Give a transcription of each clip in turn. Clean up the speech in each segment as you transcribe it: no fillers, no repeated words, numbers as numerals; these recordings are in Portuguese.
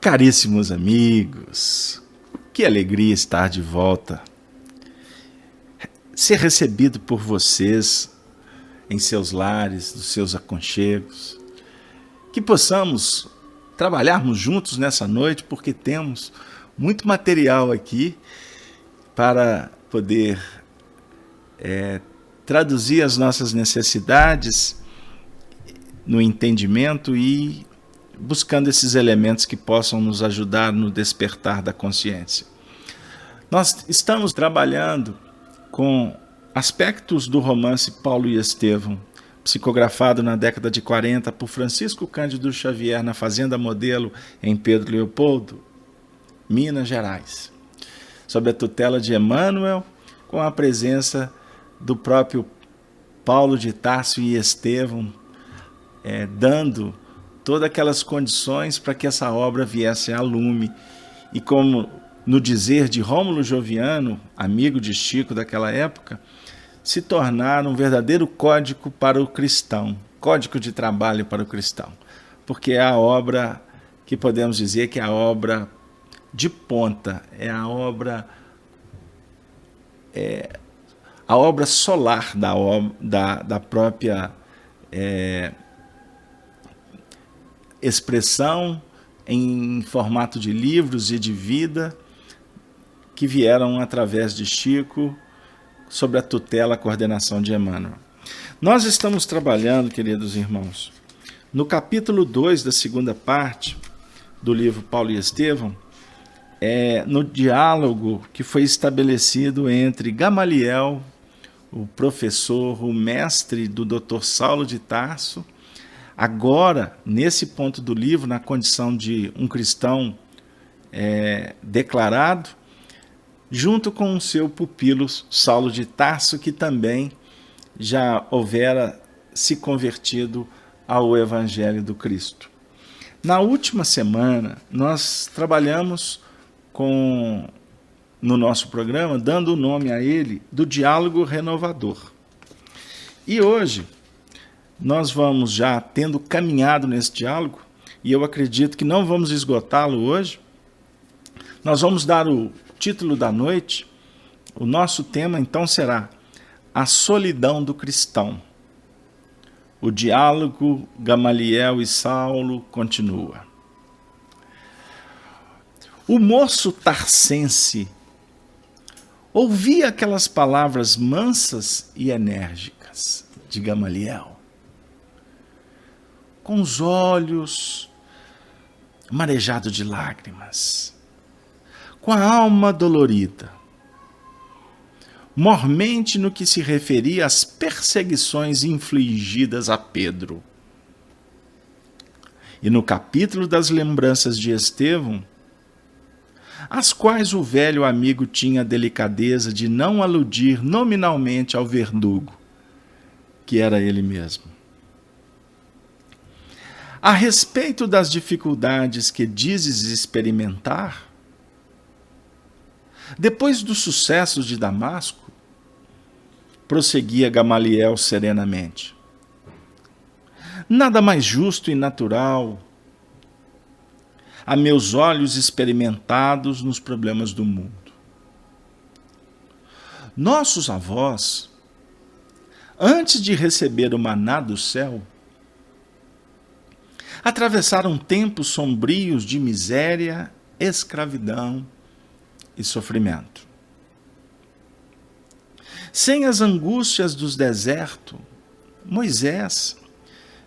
Caríssimos amigos, que alegria estar de volta, ser recebido por vocês em seus lares, nos seus aconchegos, que possamos trabalharmos juntos nessa noite, porque temos muito material aqui para poder traduzir as nossas necessidades no entendimento e buscando esses elementos que possam nos ajudar no despertar da consciência. Nós estamos trabalhando com aspectos do romance Paulo e Estevão, psicografado na década de 40 por Francisco Cândido Xavier na Fazenda Modelo, em Pedro Leopoldo, Minas Gerais, sob a tutela de Emmanuel, com a presença do próprio Paulo de Tarso e Estevão, dando todas aquelas condições para que essa obra viesse a lume. E como no dizer de Rômulo Joviano, amigo de Chico daquela época, se tornar um verdadeiro código para o cristão, código de trabalho para o cristão, porque é a obra que podemos dizer que é a obra de ponta, é a obra solar da própria expressão em formato de livros e de vida que vieram através de Chico, sob a tutela, a coordenação de Emmanuel. Nós estamos trabalhando, queridos irmãos, no capítulo 2 da segunda parte do livro Paulo e Estevão, no diálogo que foi estabelecido entre Gamaliel, o professor, o mestre do Dr. Saulo de Tarso, agora, nesse ponto do livro, na condição de um cristão declarado, junto com o seu pupilo Saulo de Tarso, que também já houvera se convertido ao Evangelho do Cristo. Na última semana, nós trabalhamos no nosso programa, dando o nome a ele, do diálogo renovador. E hoje, nós vamos já tendo caminhado nesse diálogo, e eu acredito que não vamos esgotá-lo hoje. Nós vamos dar o título da noite. O nosso tema então será A Solidão do Cristão. O diálogo Gamaliel e Saulo continua. O moço tarsense ouvia aquelas palavras mansas e enérgicas de Gamaliel, com os olhos marejados de lágrimas, com a alma dolorida, mormente no que se referia às perseguições infligidas a Pedro. E no capítulo das lembranças de Estevão, às quais o velho amigo tinha a delicadeza de não aludir nominalmente ao verdugo, que era ele mesmo. A respeito das dificuldades que dizes experimentar, depois dos sucessos de Damasco, prosseguia Gamaliel serenamente, nada mais justo e natural, a meus olhos experimentados nos problemas do mundo. Nossos avós, antes de receber o maná do céu, atravessaram tempos sombrios de miséria, escravidão e sofrimento. Sem as angústias dos desertos, Moisés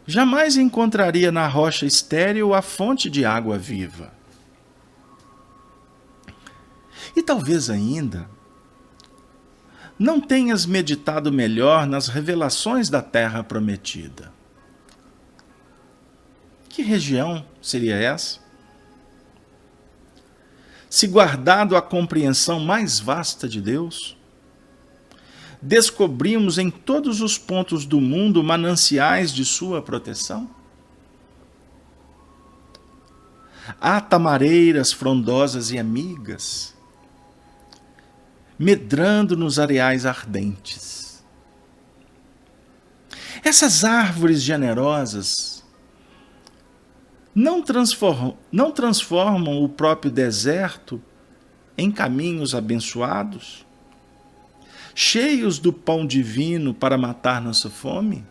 jamais encontraria na rocha estéril a fonte de água viva. E talvez ainda não tenhas meditado melhor nas revelações da terra prometida. Que região seria essa? Se guardado a compreensão mais vasta de Deus, descobrimos em todos os pontos do mundo mananciais de sua proteção? Há tamareiras frondosas e amigas, medrando nos areais ardentes. Essas árvores generosas não transformam o próprio deserto em caminhos abençoados, cheios do pão divino para matar nossa fome?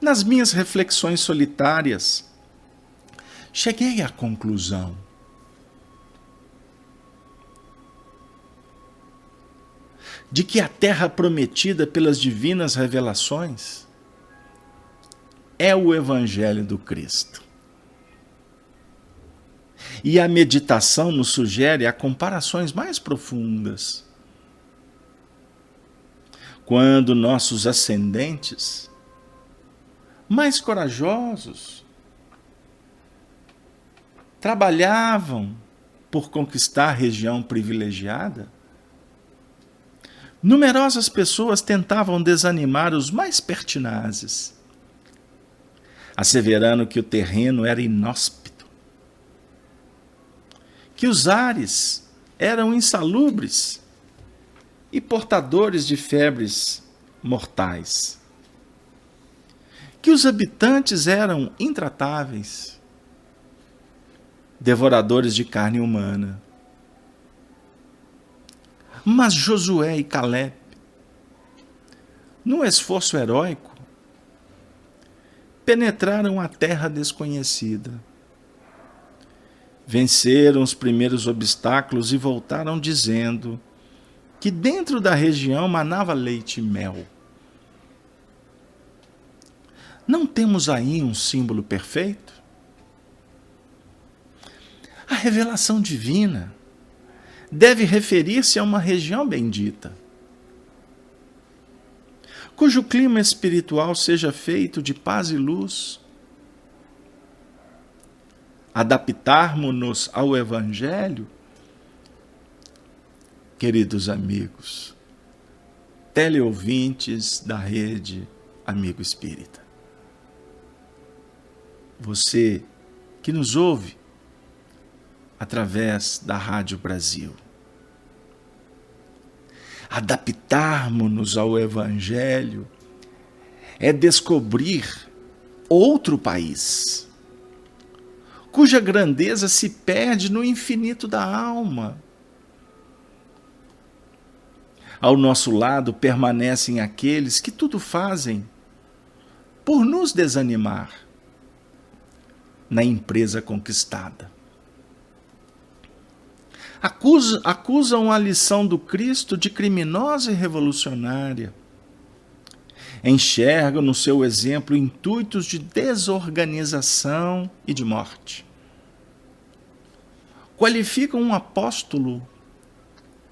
Nas minhas reflexões solitárias, cheguei à conclusão de que a terra prometida pelas divinas revelações é o Evangelho do Cristo. E a meditação nos sugere a comparações mais profundas. Quando nossos ascendentes, mais corajosos, trabalhavam por conquistar a região privilegiada, numerosas pessoas tentavam desanimar os mais pertinazes, asseverando que o terreno era inóspito, que os ares eram insalubres e portadores de febres mortais, que os habitantes eram intratáveis, devoradores de carne humana. Mas Josué e Caleb, num esforço heróico, penetraram a terra desconhecida, venceram os primeiros obstáculos e voltaram dizendo que dentro da região manava leite e mel. Não temos aí um símbolo perfeito? A revelação divina deve referir-se a uma região bendita, cujo clima espiritual seja feito de paz e luz. Adaptarmos-nos ao Evangelho, queridos amigos, teleouvintes da rede Amigo Espírita. Você que nos ouve através da Rádio Brasil. Adaptarmos-nos ao Evangelho é descobrir outro país, cuja grandeza se perde no infinito da alma. Ao nosso lado permanecem aqueles que tudo fazem por nos desanimar na empresa conquistada. Acusam a lição do Cristo de criminosa e revolucionária. Enxergam no seu exemplo intuitos de desorganização e de morte. Qualificam um apóstolo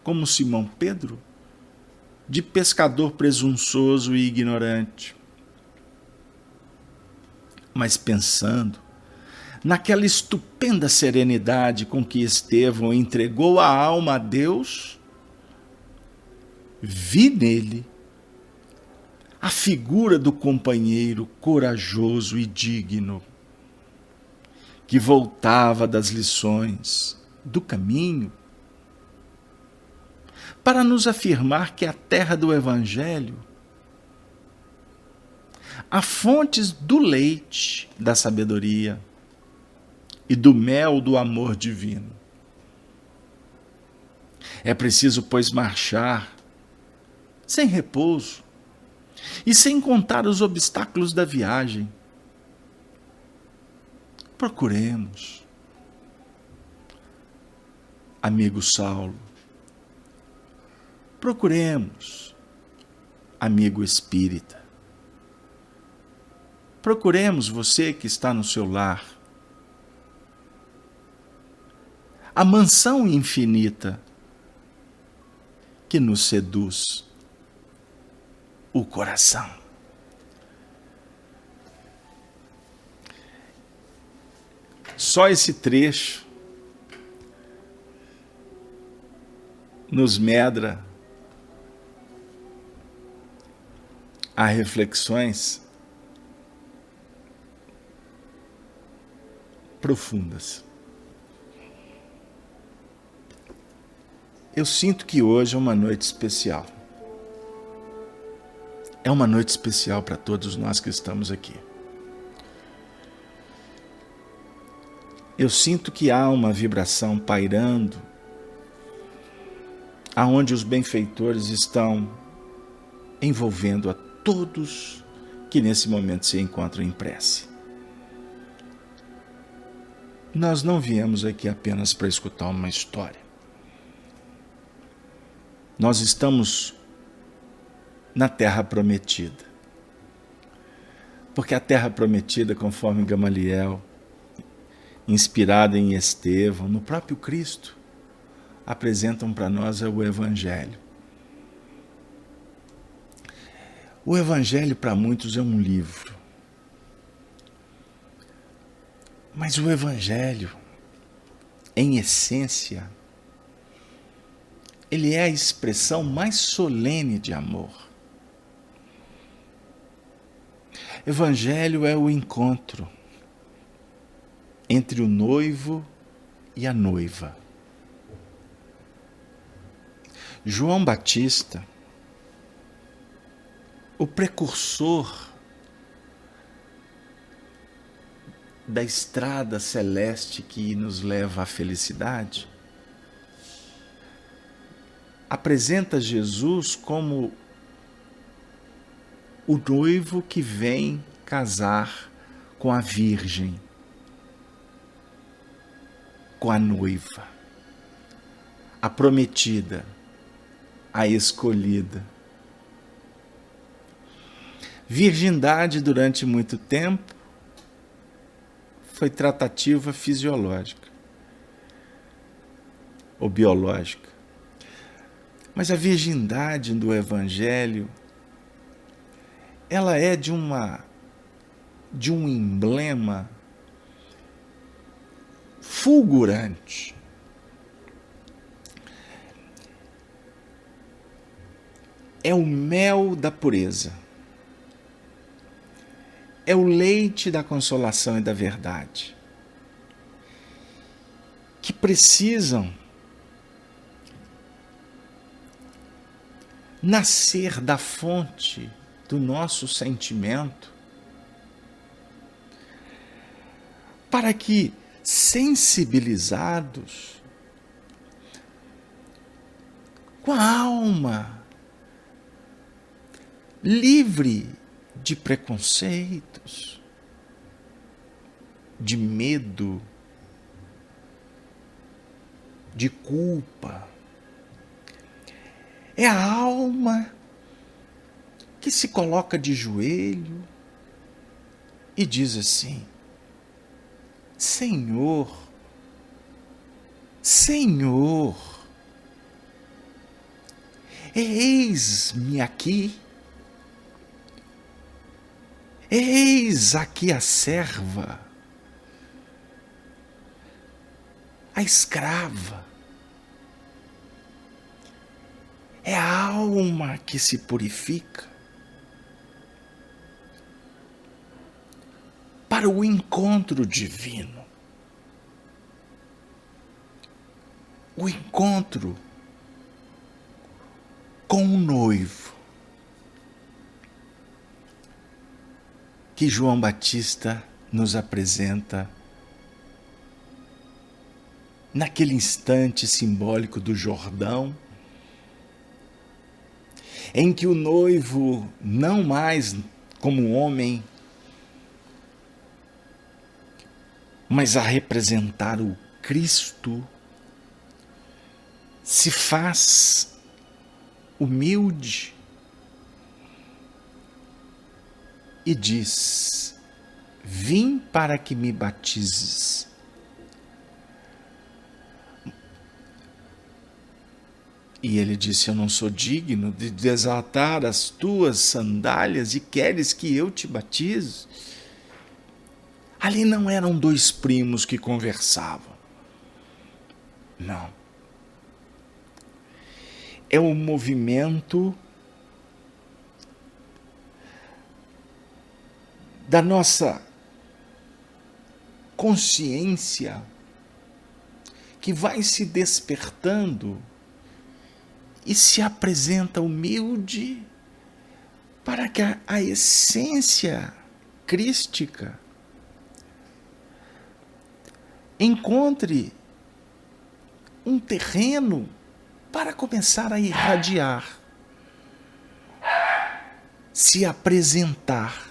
como Simão Pedro de pescador presunçoso e ignorante. Mas pensando naquela estupenda serenidade com que Estevão entregou a alma a Deus, vi nele a figura do companheiro corajoso e digno, que voltava das lições do caminho para nos afirmar que a terra do Evangelho há fontes do leite da sabedoria e do mel do amor divino. É preciso, pois, marchar sem repouso e sem contar os obstáculos da viagem. Procuremos, amigo Saulo, procuremos, amigo espírita, procuremos você que está no seu lar, a mansão infinita que nos seduz o coração. Só esse trecho nos medra a reflexões profundas. Eu sinto que hoje é uma noite especial. É uma noite especial para todos nós que estamos aqui. eu sinto que há uma vibração pairando, aonde os benfeitores estão envolvendo a todos que nesse momento se encontram em prece. Nós não viemos aqui apenas para escutar uma história. Nós estamos na Terra Prometida. Porque a Terra Prometida, conforme Gamaliel, inspirada em Estevão, no próprio Cristo, apresentam para nós o Evangelho. O Evangelho para muitos é um livro. Mas o Evangelho, em essência, ele é a expressão mais solene de amor. Evangelho é o encontro entre o noivo e a noiva. João Batista, o precursor da estrada celeste que nos leva à felicidade, apresenta Jesus como o noivo que vem casar com a Virgem, com a noiva, a prometida, a escolhida. Virgindade durante muito tempo foi tratativa fisiológica ou biológica. Mas a virgindade do Evangelho, ela é de um emblema fulgurante. É o mel da pureza. É o leite da consolação e da verdade, que precisam nascer da fonte do nosso sentimento, para que, sensibilizados, com a alma livre de preconceitos, de medo, de culpa. É a alma que se coloca de joelho e diz assim: Senhor, Senhor, eis-me aqui. Eis aqui a serva, a escrava. É a alma que se purifica para o encontro divino. O encontro com o noivo, que João Batista nos apresenta naquele instante simbólico do Jordão, em que o noivo, não mais como um homem, mas a representar o Cristo, se faz humilde e diz: vim para que me batizes. E ele disse: eu não sou digno de desatar as tuas sandálias e queres que eu te batize? Ali não eram dois primos que conversavam. Não. É o movimento da nossa consciência que vai se despertando e se apresenta humilde para que a essência crística encontre um terreno para começar a irradiar, se apresentar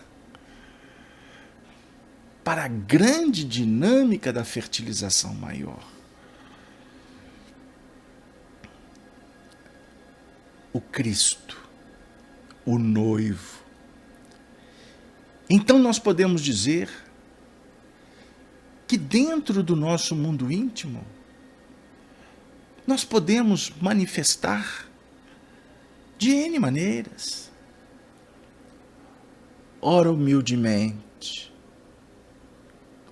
para a grande dinâmica da fertilização maior. O Cristo, o noivo. Então nós podemos dizer que dentro do nosso mundo íntimo, nós podemos manifestar de N maneiras. Ora humildemente,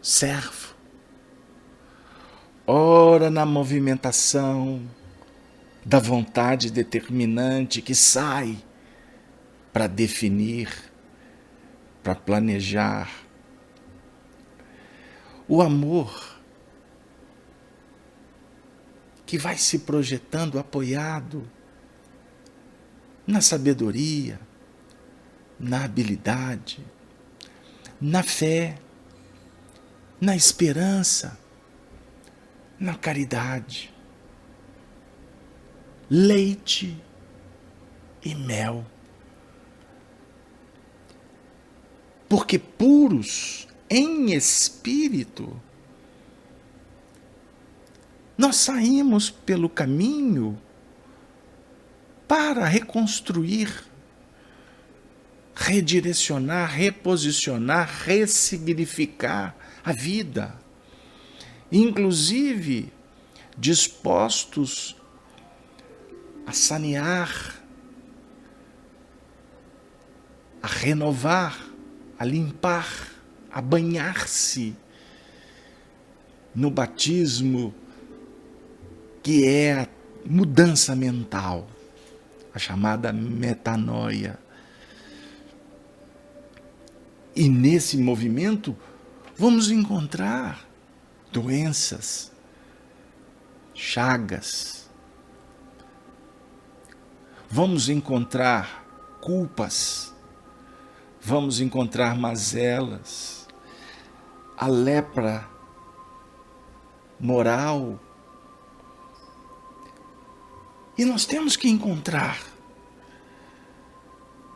servo. Ora na movimentação da vontade determinante que sai para definir, para planejar. O amor que vai se projetando apoiado na sabedoria, na habilidade, na fé, na esperança, na caridade. Leite e mel. Porque puros em espírito, nós saímos pelo caminho para reconstruir, redirecionar, reposicionar, ressignificar a vida. Inclusive, dispostos a sanear, a renovar, a limpar, a banhar-se no batismo que é a mudança mental, a chamada metanoia. E nesse movimento vamos encontrar doenças, chagas, vamos encontrar culpas, vamos encontrar mazelas, a lepra moral. E nós temos que encontrar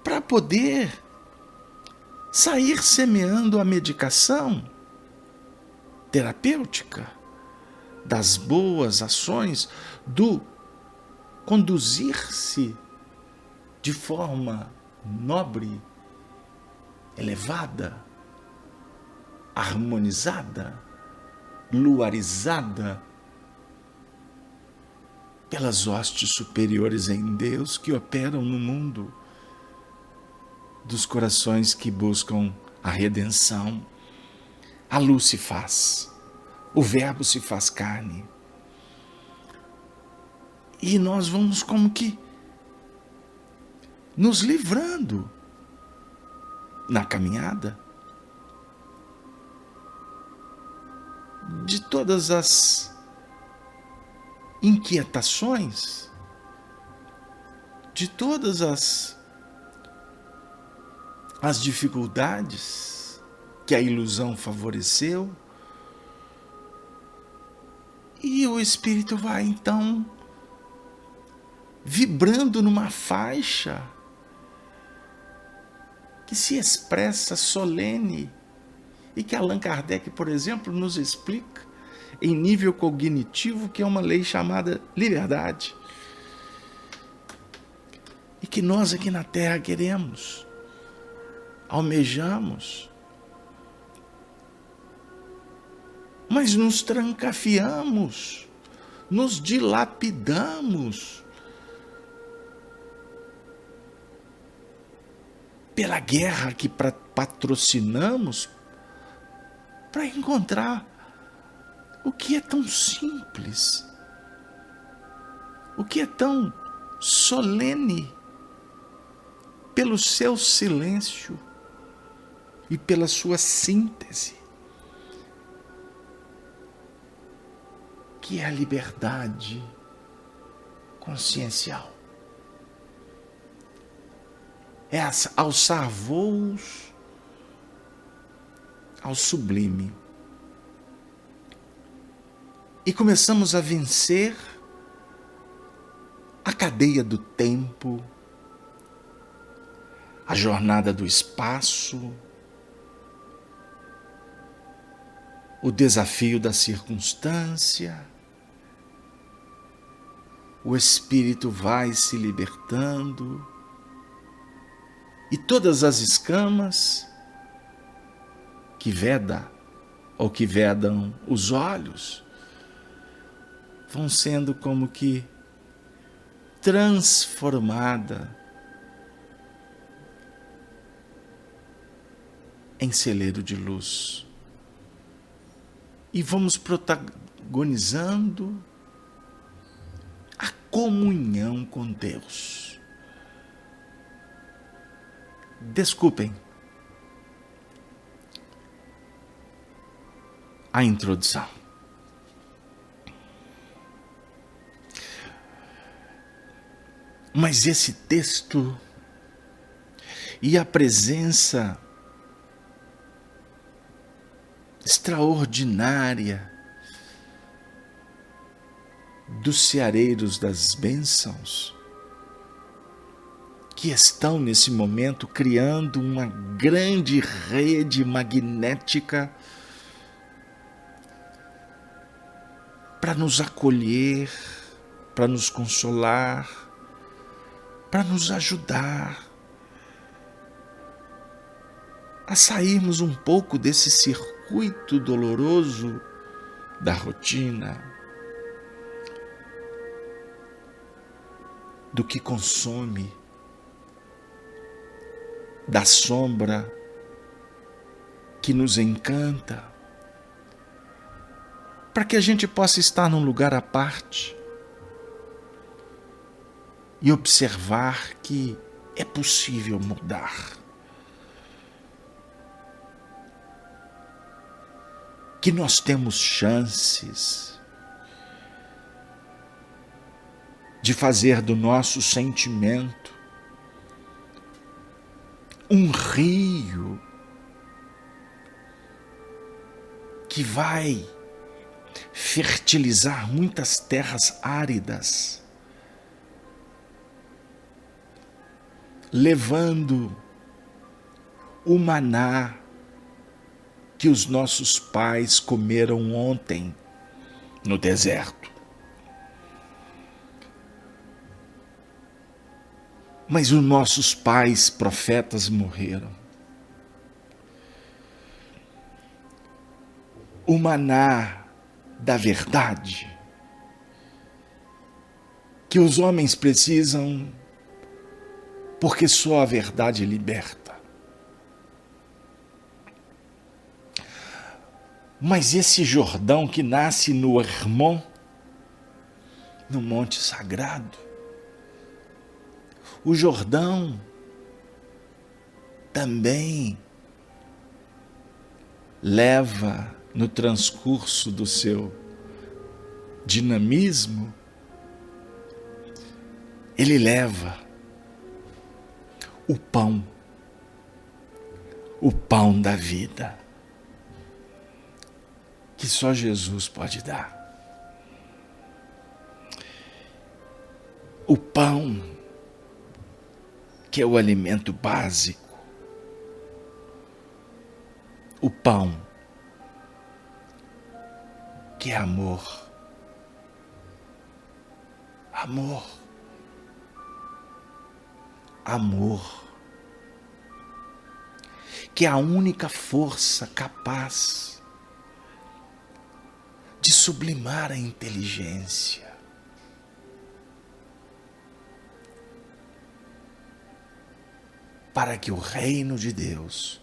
para poder sair semeando a medicação terapêutica das boas ações, do conduzir-se de forma nobre, elevada, harmonizada, luarizada pelas hostes superiores em Deus que operam no mundo dos corações que buscam a redenção. A luz se faz, o Verbo se faz carne. E nós vamos como que nos livrando na caminhada de todas as inquietações, de todas as dificuldades que a ilusão favoreceu. E o Espírito vai então vibrando numa faixa que se expressa solene e que Allan Kardec, por exemplo, nos explica em nível cognitivo, que é uma lei chamada liberdade. E que nós aqui na Terra queremos, almejamos, mas nos trancafiamos, nos dilapidamos pela guerra que patrocinamos para encontrar o que é tão simples, o que é tão solene, pelo seu silêncio e pela sua síntese, que é a liberdade consciencial. É alçar voos ao sublime. e começamos a vencer a cadeia do tempo, a jornada do espaço, o desafio da circunstância. O espírito vai se libertando e todas as escamas que veda ou que vedam os olhos vão sendo como que transformada em celeiro de luz. E vamos protagonizando a comunhão com Deus. Desculpem a introdução. Mas esse texto e a presença extraordinária dos ceareiros das bênçãos, que estão nesse momento criando uma grande rede magnética para nos acolher, para nos consolar, para nos ajudar a sairmos um pouco desse circuito doloroso da rotina, do que consome, da sombra que nos encanta, para que a gente possa estar num lugar à parte e observar que é possível mudar, que nós temos chances de fazer do nosso sentimento um rio que vai fertilizar muitas terras áridas, levando o maná que os nossos pais comeram ontem no deserto. Mas os nossos pais profetas morreram. O maná da verdade que os homens precisam, porque só a verdade liberta. Mas esse Jordão que nasce no Hermon, no Monte Sagrado, o Jordão também leva no transcurso do seu dinamismo, ele leva o pão da vida, que só Jesus pode dar. O pão que é o alimento básico, o pão que é amor, que é a única força capaz de sublimar a inteligência, para que o reino de Deus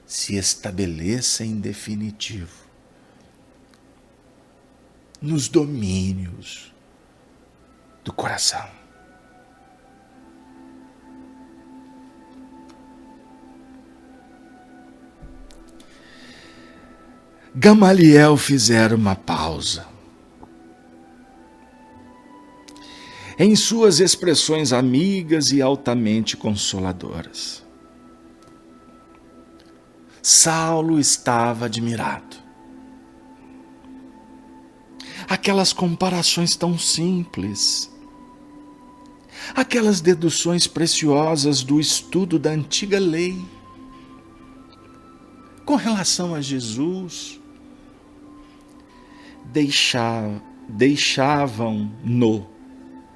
se estabeleça em definitivo nos domínios do coração. Gamaliel fizera uma pausa em suas expressões amigas e altamente consoladoras. Saulo estava admirado. aquelas comparações tão simples, aquelas deduções preciosas do estudo da antiga lei com relação a Jesus, deixavam-no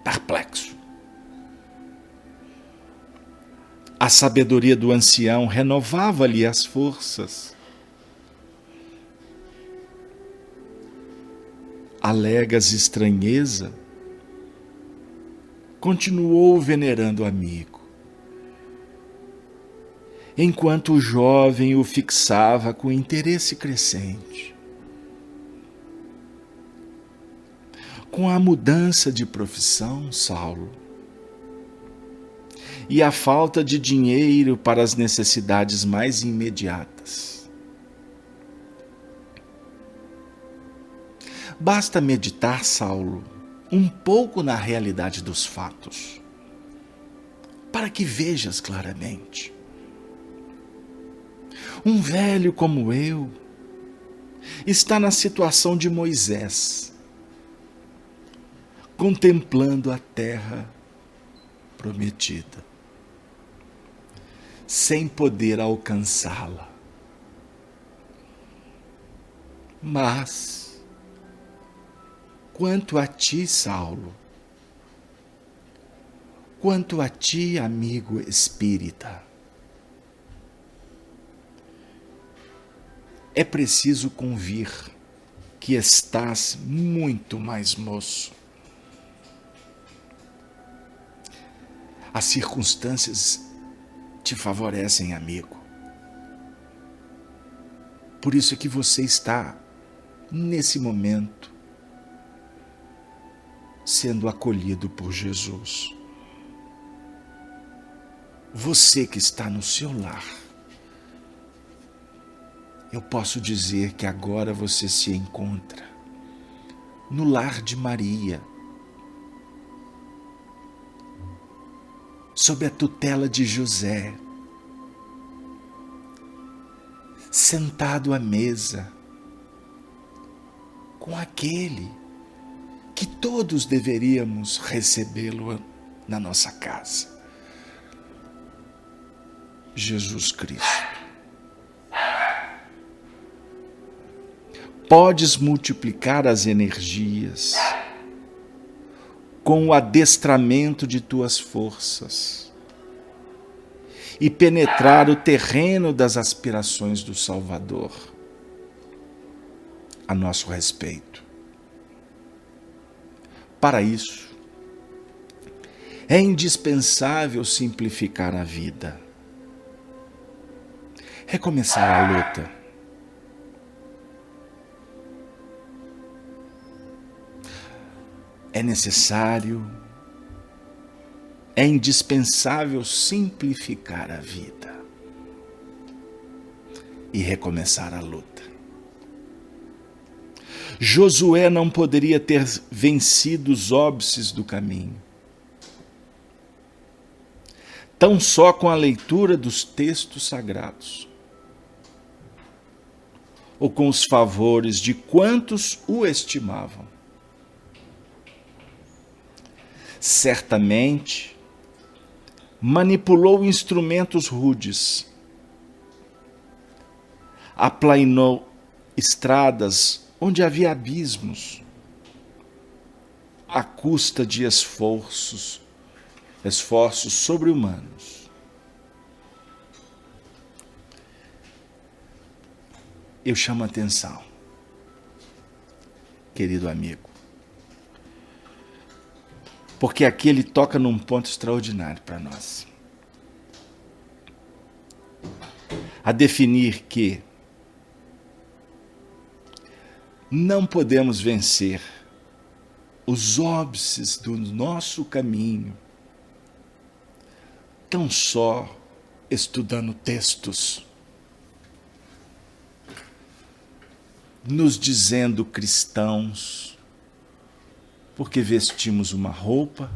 perplexo. A sabedoria do ancião renovava-lhe as forças. Alegas estranheza, continuou venerando o amigo, enquanto o jovem o fixava com interesse crescente. Com a mudança de profissão, Saulo, e a falta de dinheiro para as necessidades mais imediatas, basta meditar, Saulo, um pouco na realidade dos fatos, para que vejas claramente. Um velho como eu está na situação de Moisés, contemplando a terra prometida, sem poder alcançá-la. Mas, quanto a ti, Saulo, quanto a ti, amigo espírita, é preciso convir que estás muito mais moço. As circunstâncias te favorecem, amigo. Por isso é que você está, nesse momento, sendo acolhido por Jesus. Você que está no seu lar, eu posso dizer que agora você se encontra no lar de Maria, sob a tutela de José, sentado à mesa com aquele que todos deveríamos recebê-lo na nossa casa, Jesus Cristo. Podes multiplicar as energias com o adestramento de tuas forças e penetrar o terreno das aspirações do Salvador a nosso respeito. Para isso, é indispensável simplificar a vida, recomeçar a luta. É necessário, é indispensável simplificar a vida e recomeçar a luta. Josué não poderia ter vencido os óbices do caminho. Tão só com a leitura dos textos sagrados, ou com os favores de quantos o estimavam. Certamente, manipulou instrumentos rudes, aplainou estradas onde havia abismos, à custa de esforços sobre-humanos. Eu chamo a atenção, querido amigo, porque aqui ele toca num ponto extraordinário para nós. A definir que não podemos vencer os óbices do nosso caminho tão só estudando textos, nos dizendo cristãos, porque vestimos uma roupa,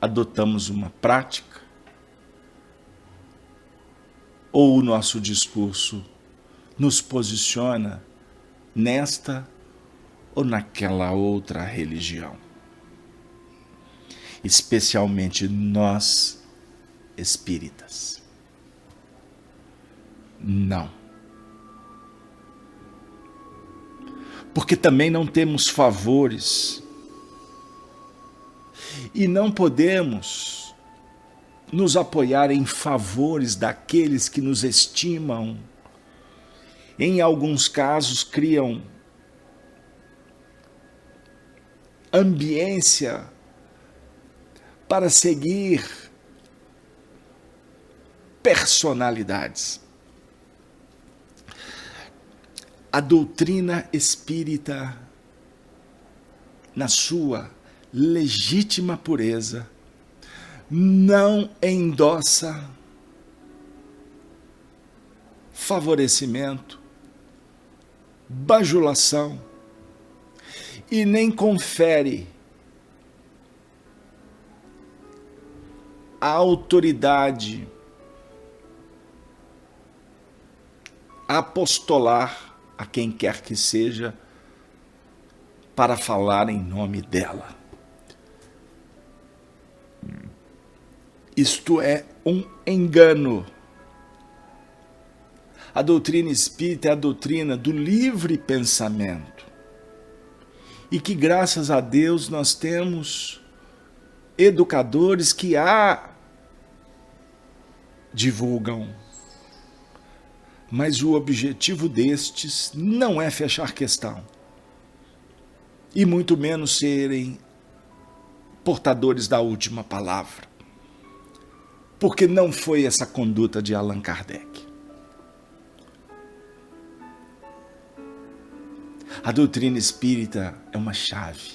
adotamos uma prática, ou o nosso discurso nos posiciona nesta ou naquela outra religião. Especialmente nós, espíritas. Não. Porque também não temos favores e não podemos nos apoiar em favores daqueles que nos estimam. Em alguns casos, criam ambiência para seguir personalidades. A doutrina espírita, na sua legítima pureza, não endossa favorecimento, bajulação e nem confere a autoridade apostolar a quem quer que seja para falar em nome dela. Isto é um engano. A doutrina espírita é a doutrina do livre pensamento. E que, graças a Deus, nós temos educadores que a divulgam. Mas o objetivo destes não é fechar questão. E muito menos serem portadores da última palavra. Porque não foi essa conduta de Allan Kardec. A doutrina espírita é uma chave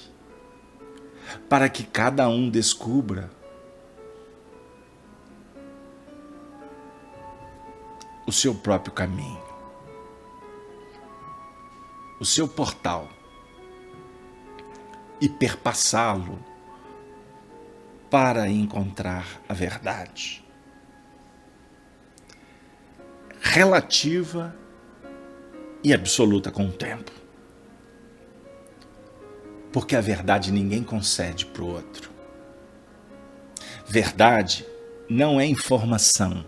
para que cada um descubra o seu próprio caminho, o seu portal e perpassá-lo para encontrar a verdade relativa e absoluta com o tempo. Porque a verdade ninguém concede para o outro. Verdade não é informação.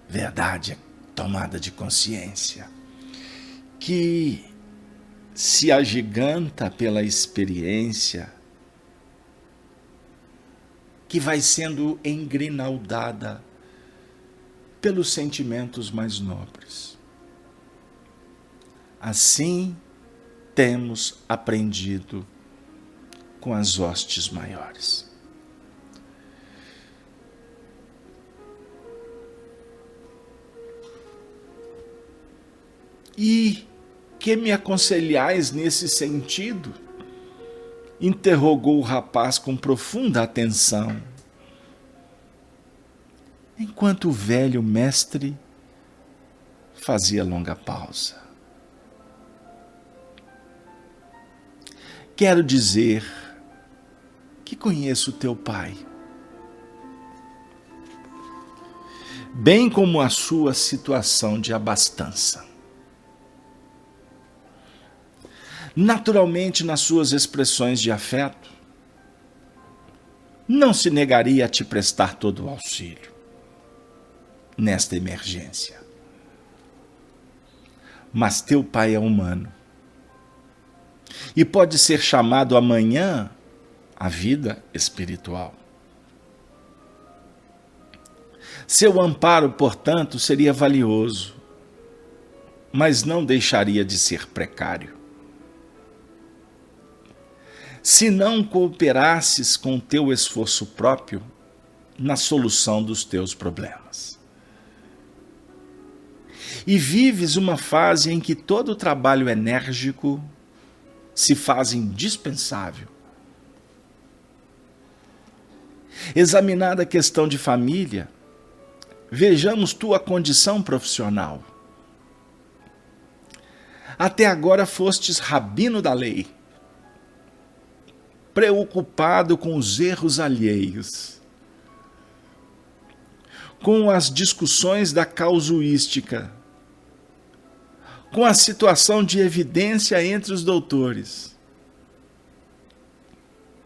Verdade é tomada de consciência, que se agiganta pela experiência, que vai sendo engrinaldada pelos sentimentos mais nobres. Assim, temos aprendido com as hostes maiores. E que me aconselhais nesse sentido? Interrogou o rapaz com profunda atenção, enquanto o velho mestre fazia longa pausa. Quero dizer que conheço teu pai, bem como a sua situação de abastança. Naturalmente, nas suas expressões de afeto, não se negaria a te prestar todo o auxílio nesta emergência. Mas teu pai é humano e pode ser chamado amanhã à vida espiritual. Seu amparo, portanto, seria valioso, mas não deixaria de ser precário. Se não cooperasses com o teu esforço próprio na solução dos teus problemas. E vives uma fase em que todo o trabalho enérgico se faz indispensável. Examinada a questão de família, vejamos tua condição profissional. Até agora fostes rabino da lei, preocupado com os erros alheios, com as discussões da casuística, com a situação de evidência entre os doutores.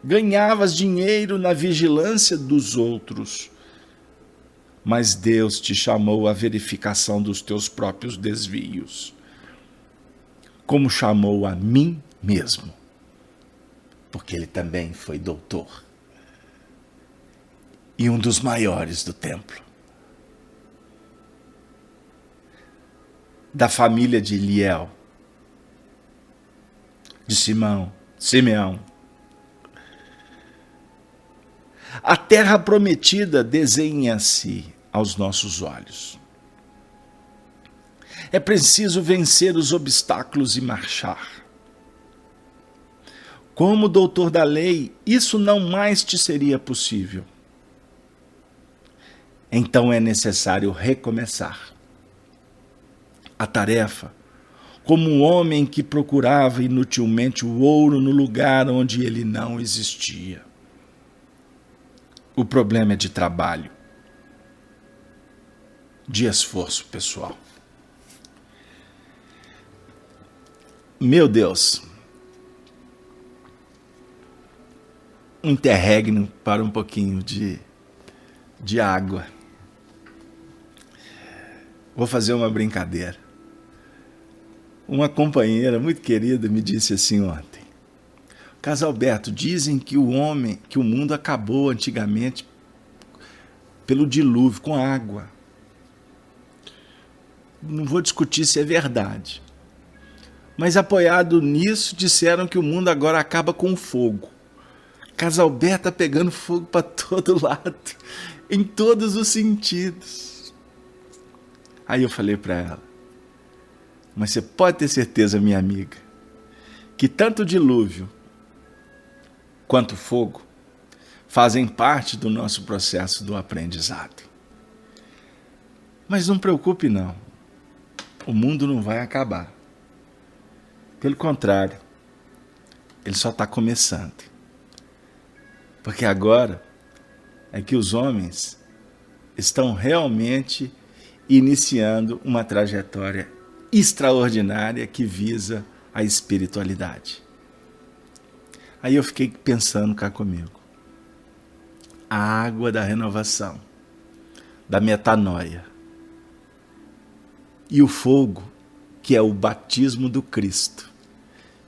Ganhavas dinheiro na vigilância dos outros, mas Deus te chamou à verificação dos teus próprios desvios, como chamou a mim mesmo, porque ele também foi doutor e um dos maiores do templo, da família de Eliel, de Simeão. A terra prometida desenha-se aos nossos olhos. É preciso vencer os obstáculos e marchar. Como doutor da lei, isso não mais te seria possível. Então é necessário recomeçar a tarefa, como um homem que procurava inutilmente o ouro no lugar onde ele não existia. O problema é de trabalho, de esforço pessoal. Meu Deus, um interregno para um pouquinho de água. Vou fazer uma brincadeira. Uma companheira muito querida me disse assim ontem: Casalberto, dizem que o mundo acabou antigamente pelo dilúvio, com água. Não vou discutir se é verdade. Mas apoiado nisso, disseram que o mundo agora acaba com fogo. Casalberto está pegando fogo para todo lado, em todos os sentidos. Aí eu falei para ela: mas você pode ter certeza, minha amiga, que tanto o dilúvio quanto o fogo fazem parte do nosso processo do aprendizado. Mas não preocupe não, o mundo não vai acabar. Pelo contrário, ele só está começando. Porque agora é que os homens estão realmente iniciando uma trajetória extraordinária que visa a espiritualidade. Aí eu fiquei pensando cá comigo. A água da renovação, da metanoia, e o fogo, que é o batismo do Cristo,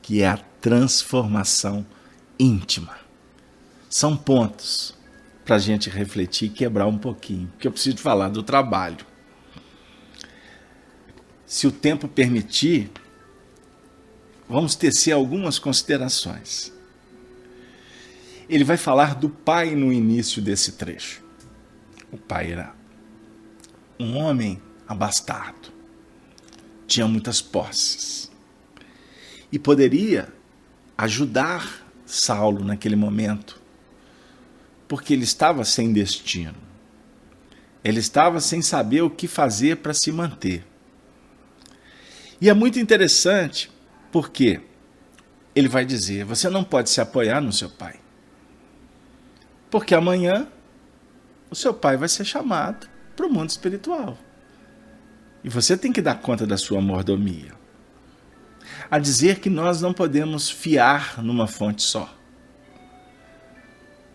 que é a transformação íntima. São pontos para a gente refletir e quebrar um pouquinho, porque eu preciso falar do trabalho. Se o tempo permitir, vamos tecer algumas considerações. Ele vai falar do pai no início desse trecho. O pai era um homem abastado, tinha muitas posses e poderia ajudar Saulo naquele momento, porque ele estava sem destino. Ele estava sem saber o que fazer para se manter. E é muito interessante porque ele vai dizer: você não pode se apoiar no seu pai, porque amanhã o seu pai vai ser chamado para o mundo espiritual. E você tem que dar conta da sua mordomia. A dizer que nós não podemos fiar numa fonte só.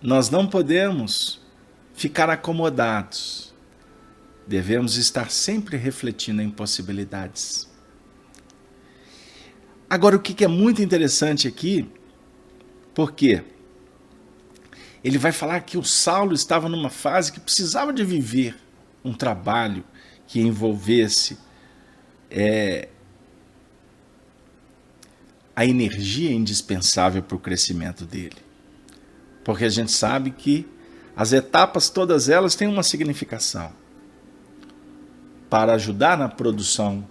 Nós não podemos ficar acomodados. Devemos estar sempre refletindo em possibilidades. Agora, o que é muito interessante aqui, porque ele vai falar que o Saulo estava numa fase que precisava de viver um trabalho que envolvesse a energia indispensável para o crescimento dele. Porque a gente sabe que as etapas, todas elas, têm uma significação para ajudar na produção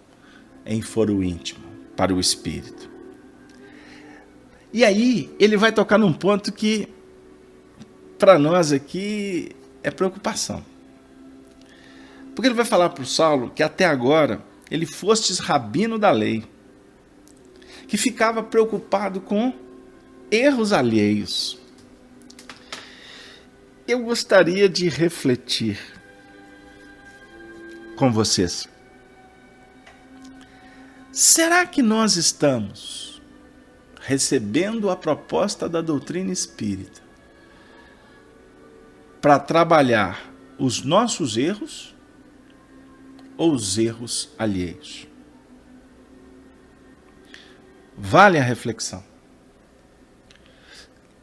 em foro íntimo, para o espírito. E aí ele vai tocar num ponto que para nós aqui é preocupação. Porque ele vai falar para o Saulo que até agora ele fostes rabino da lei, que ficava preocupado com erros alheios. Eu gostaria de refletir com vocês. Será que nós estamos recebendo a proposta da doutrina espírita para trabalhar os nossos erros ou os erros alheios? Vale a reflexão.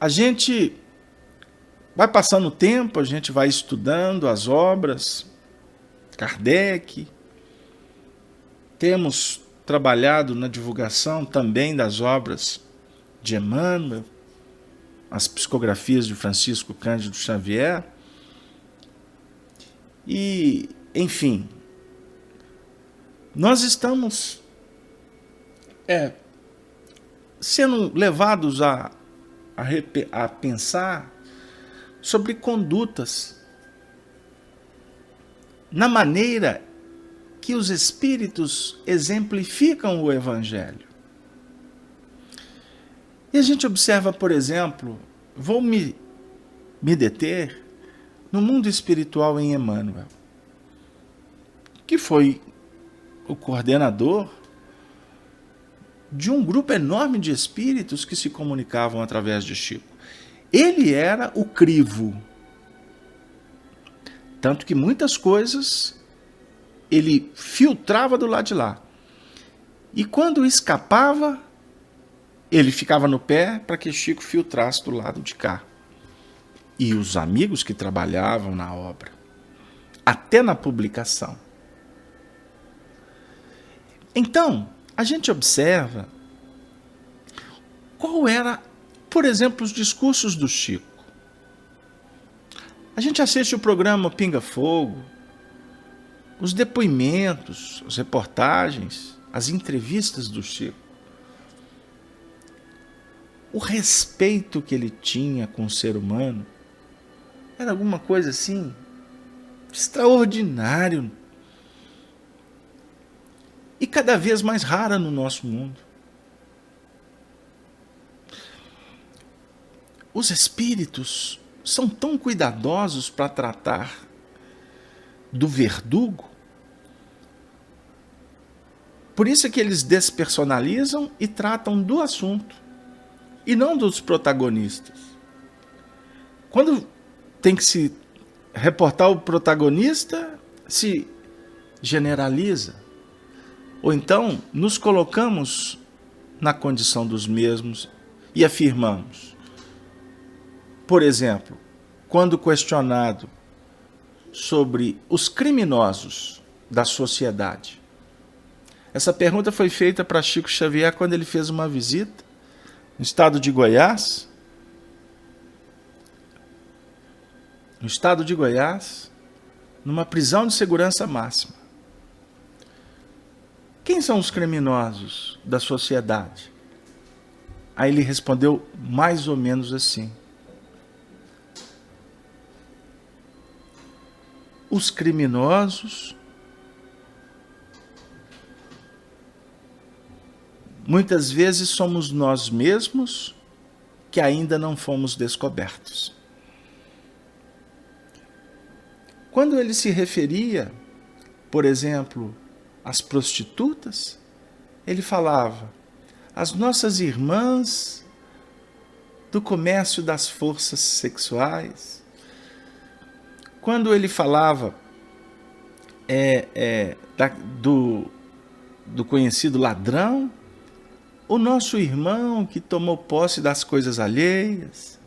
A gente vai passando o tempo, a gente vai estudando as obras, Kardec, temos trabalhado na divulgação também das obras de Emmanuel, as psicografias de Francisco Cândido Xavier, e, enfim, nós estamos sendo levados a pensar sobre condutas na maneira que os espíritos exemplificam o Evangelho. E a gente observa, por exemplo, vou me deter no mundo espiritual em Emmanuel, que foi o coordenador de um grupo enorme de espíritos que se comunicavam através de Chico. Ele era o crivo. Tanto que muitas coisas ele filtrava do lado de lá. E quando escapava, ele ficava no pé para que Chico filtrasse do lado de cá. E os amigos que trabalhavam na obra, até na publicação. Então, a gente observa qual era, por exemplo, os discursos do Chico. A gente assiste o programa Pinga Fogo, os depoimentos, as reportagens, as entrevistas do Chico. O respeito que ele tinha com o ser humano era alguma coisa assim extraordinário e cada vez mais rara no nosso mundo. Os espíritos são tão cuidadosos para tratar do verdugo. Por isso é que eles despersonalizam e tratam do assunto e não dos protagonistas. Quando tem que se reportar o protagonista, se generaliza. Ou então nos colocamos na condição dos mesmos e afirmamos. Por exemplo, quando questionado sobre os criminosos da sociedade. Essa pergunta foi feita para Chico Xavier quando ele fez uma visita no estado de Goiás. No estado de Goiás, numa prisão de segurança máxima. Quem são os criminosos da sociedade? Aí ele respondeu mais ou menos assim. Os criminosos muitas vezes somos nós mesmos que ainda não fomos descobertos. Quando ele se referia, por exemplo, às prostitutas, ele falava, as nossas irmãs do comércio das forças sexuais. Quando ele falava do conhecido ladrão, o nosso irmão que tomou posse das coisas alheias.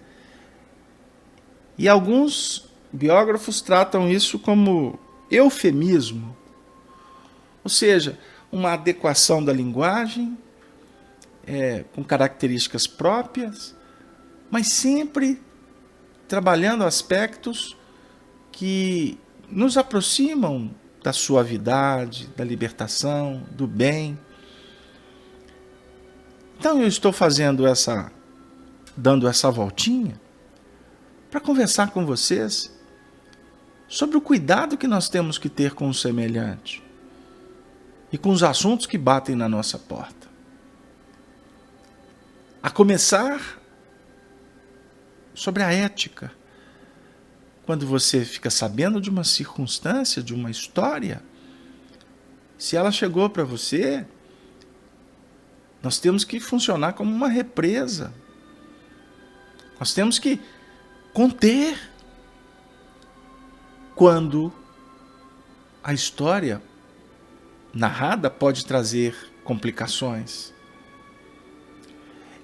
E alguns biógrafos tratam isso como eufemismo, ou seja, uma adequação da linguagem, com características próprias, mas sempre trabalhando aspectos que nos aproximam da suavidade, da libertação, do bem. Então eu estou dando essa voltinha para conversar com vocês sobre o cuidado que nós temos que ter com o semelhante e com os assuntos que batem na nossa porta. A começar sobre a ética. Quando você fica sabendo de uma circunstância, de uma história, se ela chegou para você, Nós temos que funcionar como uma represa. Nós temos que conter quando a história narrada pode trazer complicações.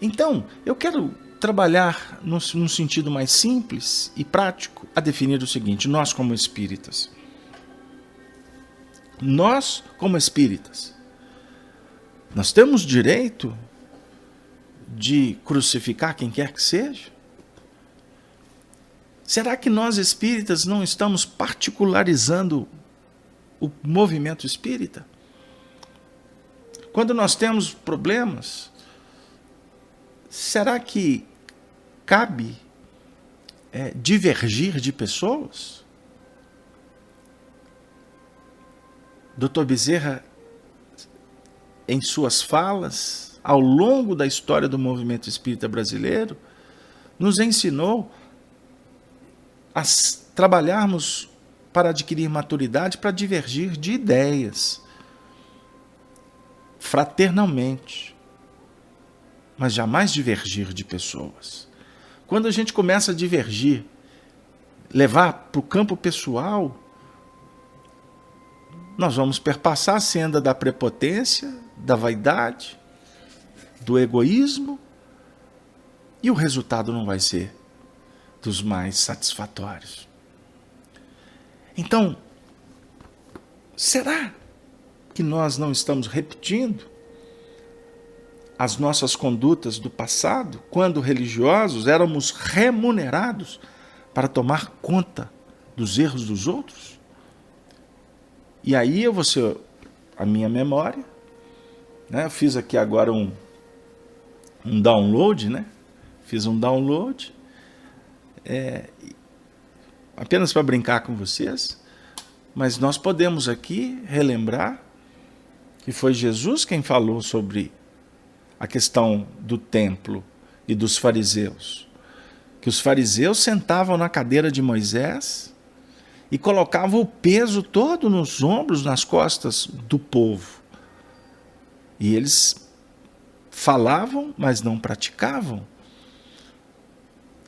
Então, eu quero trabalhar num sentido mais simples e prático a definir o seguinte: nós como espíritas, nós temos direito de crucificar quem quer que seja? Será que nós espíritas não estamos particularizando o movimento espírita? Quando nós temos problemas, será que cabe divergir de pessoas? Dr. Bezerra, em suas falas, ao longo da história do movimento espírita brasileiro, nos ensinou a trabalharmos para adquirir maturidade, para divergir de ideias, fraternalmente, mas jamais divergir de pessoas. Quando a gente começa a divergir, levar para o campo pessoal, nós vamos perpassar a senda da prepotência, da vaidade, do egoísmo, e o resultado não vai ser dos mais satisfatórios. Então, será que nós não estamos repetindo as nossas condutas do passado, quando religiosos éramos remunerados para tomar conta dos erros dos outros? E aí eu vou ser a minha memória, né? Eu fiz aqui agora um download, né? Fiz um download, apenas para brincar com vocês, mas nós podemos aqui relembrar que foi Jesus quem falou sobre a questão do templo e dos fariseus, que os fariseus sentavam na cadeira de Moisés e colocavam o peso todo nos ombros, nas costas do povo. E eles falavam, mas não praticavam.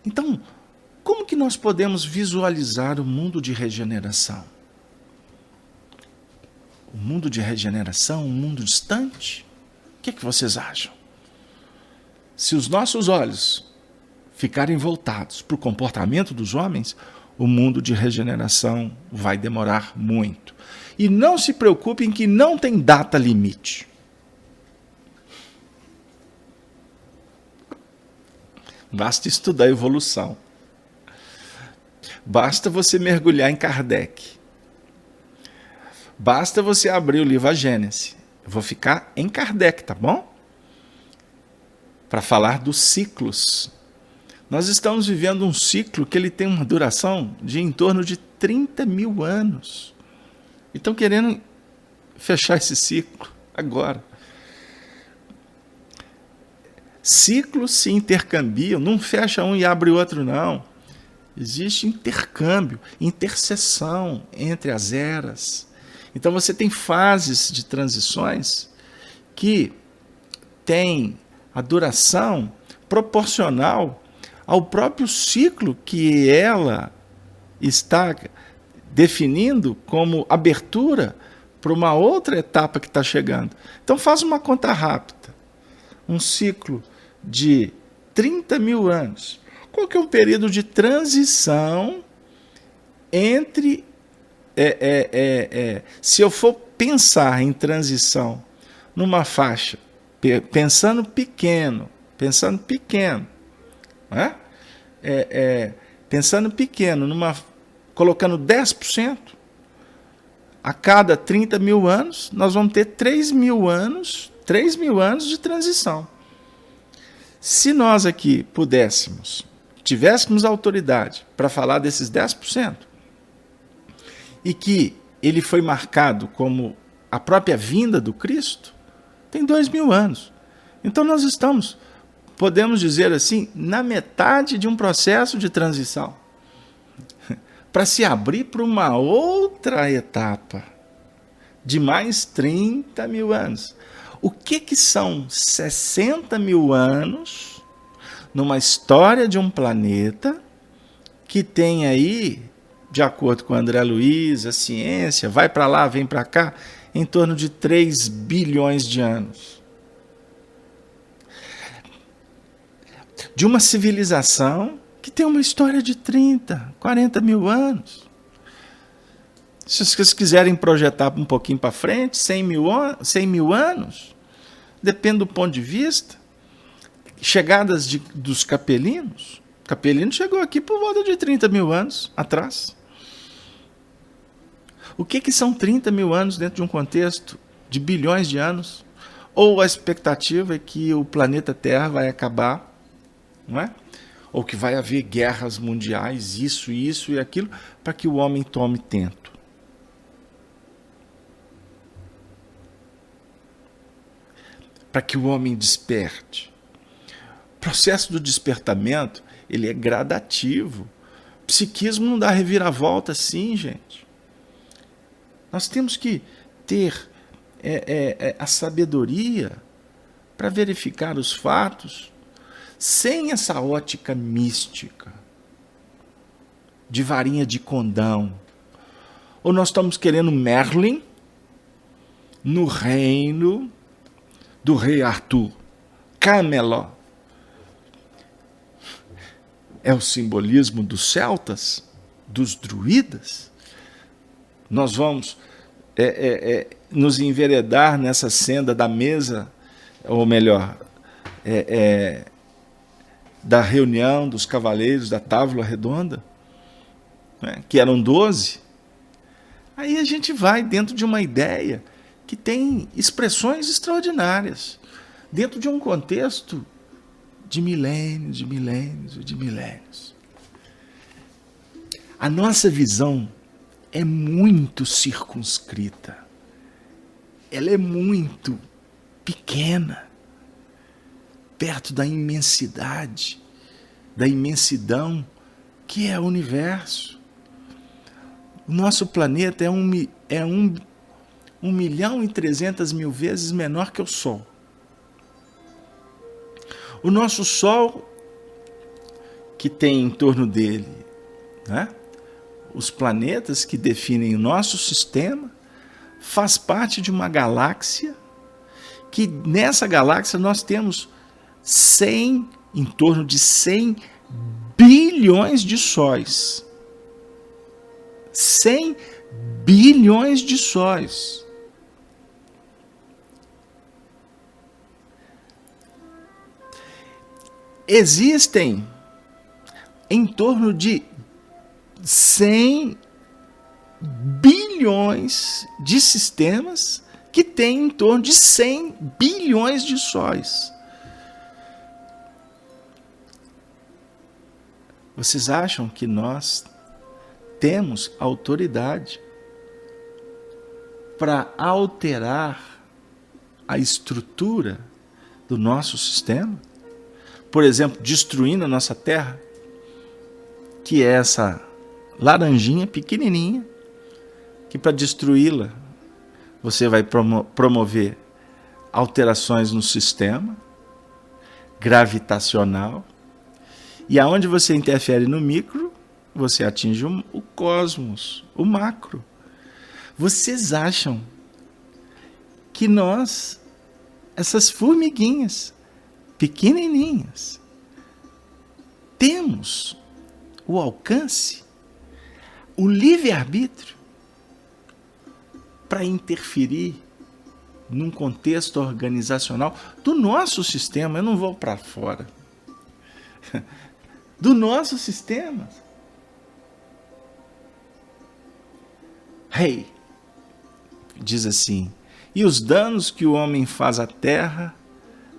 Então, como que nós podemos visualizar o mundo de regeneração? O mundo de regeneração, um mundo distante? O que vocês acham? Se os nossos olhos ficarem voltados para o comportamento dos homens, o mundo de regeneração vai demorar muito. E não se preocupem que não tem data limite. Basta estudar a evolução. Basta você mergulhar em Kardec. Basta você abrir o livro A Gênese. Eu vou ficar em Kardec, tá bom? Para falar dos ciclos. Nós estamos vivendo um ciclo que ele tem uma duração de em torno de 30 mil anos. E estão querendo fechar esse ciclo agora. Ciclos se intercambiam, não fecha um e abre o outro, não. Existe intercâmbio, interseção entre as eras. Então você tem fases de transições que têm a duração proporcional ao próprio ciclo que ela está definindo como abertura para uma outra etapa que está chegando. Então faz uma conta rápida. Um ciclo de 30 mil anos. Qual que é o período de transição entre... se eu for pensar em transição numa faixa, pensando pequeno, né? Pensando pequeno, colocando 10%, a cada 30 mil anos, nós vamos ter 3 mil anos de transição. Se nós aqui tivéssemos autoridade para falar desses 10%, e que ele foi marcado como a própria vinda do Cristo, tem 2 mil anos. Então nós podemos dizer assim, na metade de um processo de transição, para se abrir para uma outra etapa de mais 30 mil anos. O que são 60 mil anos numa história de um planeta que tem aí, de acordo com o André Luiz, a ciência, vai para lá, vem para cá, em torno de 3 bilhões de anos. De uma civilização que tem uma história de 30, 40 mil anos. Se vocês quiserem projetar um pouquinho para frente, 100 mil anos, depende do ponto de vista. Chegadas dos capelinos. Capelino chegou aqui por volta de 30 mil anos atrás. O que são 30 mil anos dentro de um contexto de bilhões de anos? Ou a expectativa é que o planeta Terra vai acabar, não é? Ou que vai haver guerras mundiais, isso e aquilo, para que o homem tome tento. Para que o homem desperte. O processo do despertamento, ele é gradativo. O psiquismo não dá reviravolta assim, gente. Nós temos que ter a sabedoria para verificar os fatos sem essa ótica mística de varinha de condão. Ou nós estamos querendo Merlin no reino do rei Arthur. Camelot é o simbolismo dos celtas, dos druidas. Nós vamos nos enveredar nessa senda da mesa, ou melhor, da reunião dos cavaleiros da Távola Redonda, né, que eram 12. Aí a gente vai dentro de uma ideia que tem expressões extraordinárias, dentro de um contexto de milênios, de milênios, de milênios. A nossa visão é muito circunscrita. Ela é muito pequena, perto da imensidade, da imensidão que é o universo. O nosso planeta é 1.300.000 vezes menor que o Sol. O nosso Sol, que tem em torno dele, né, os planetas que definem o nosso sistema, faz parte de uma galáxia, que nessa galáxia nós temos em torno de 100 bilhões de sóis. 100 bilhões de sóis. Existem em torno de 100 bilhões de sistemas que têm em torno de 100 bilhões de sóis. Vocês acham que nós temos autoridade para alterar a estrutura do nosso sistema? Por exemplo, destruindo a nossa Terra, que é essa laranjinha pequenininha, que para destruí-la você vai promover alterações no sistema gravitacional, e aonde você interfere no micro, você atinge o cosmos, o macro. Vocês acham que nós, essas formiguinhas pequenininhas, temos o alcance, o livre-arbítrio para interferir num contexto organizacional do nosso sistema? Eu não vou para fora. Do nosso sistema. Rei, diz assim: e os danos que o homem faz à terra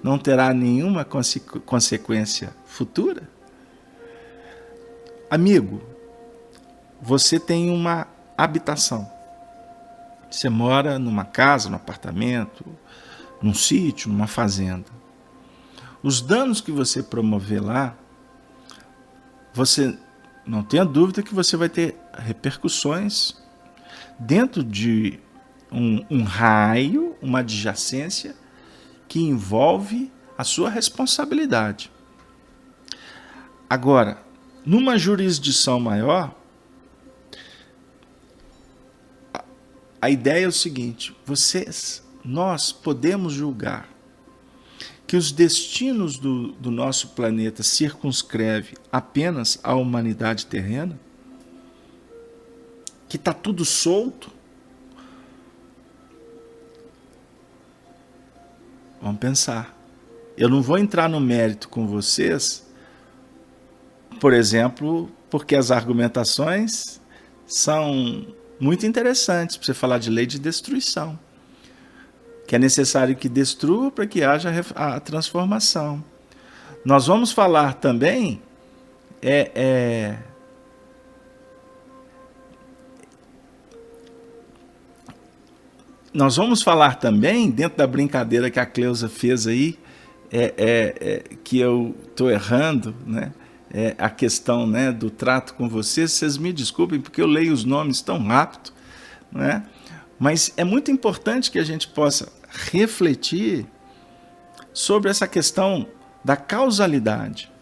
não terá nenhuma consequência futura? Amigo, você tem uma habitação. Você mora numa casa, num apartamento, num sítio, numa fazenda. Os danos que você promover lá, você não tenha dúvida que você vai ter repercussões dentro de um raio, uma adjacência que envolve a sua responsabilidade. Agora, numa jurisdição maior, a ideia é o seguinte: nós podemos julgar que os destinos do nosso planeta circunscreve apenas a humanidade terrena? Que está tudo solto? Vamos pensar. Eu não vou entrar no mérito com vocês, por exemplo, porque as argumentações são muito interessantes para você falar de lei de destruição, que é necessário que destrua para que haja a transformação. Nós vamos falar também dentro da brincadeira que a Cleusa fez aí, que eu estou errando, né? A questão, né, do trato com vocês me desculpem, porque eu leio os nomes tão rápido, né? Mas é muito importante que a gente possa refletir sobre essa questão da causalidade.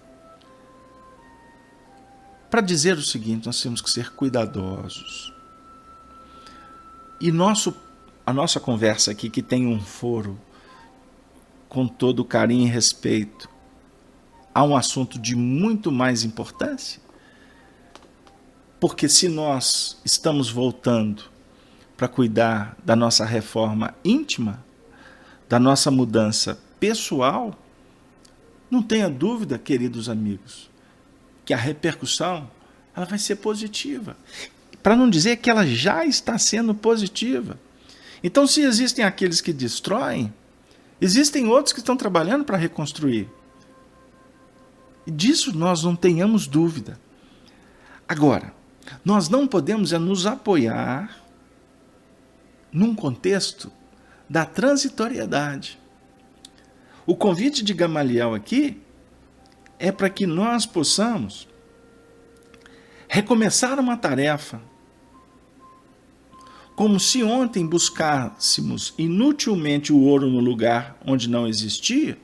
Para dizer o seguinte: nós temos que ser cuidadosos. E a nossa conversa aqui, que tem um foro com todo carinho e respeito, há um assunto de muito mais importância, porque se nós estamos voltando para cuidar da nossa reforma íntima, da nossa mudança pessoal, não tenha dúvida, queridos amigos, que a repercussão ela vai ser positiva. Para não dizer que ela já está sendo positiva. Então, se existem aqueles que destroem, existem outros que estão trabalhando para reconstruir. E disso nós não tenhamos dúvida. Agora, nós não podemos nos apoiar num contexto da transitoriedade. O convite de Gamaliel aqui é para que nós possamos recomeçar uma tarefa, como se ontem buscássemos inutilmente o ouro no lugar onde não existia.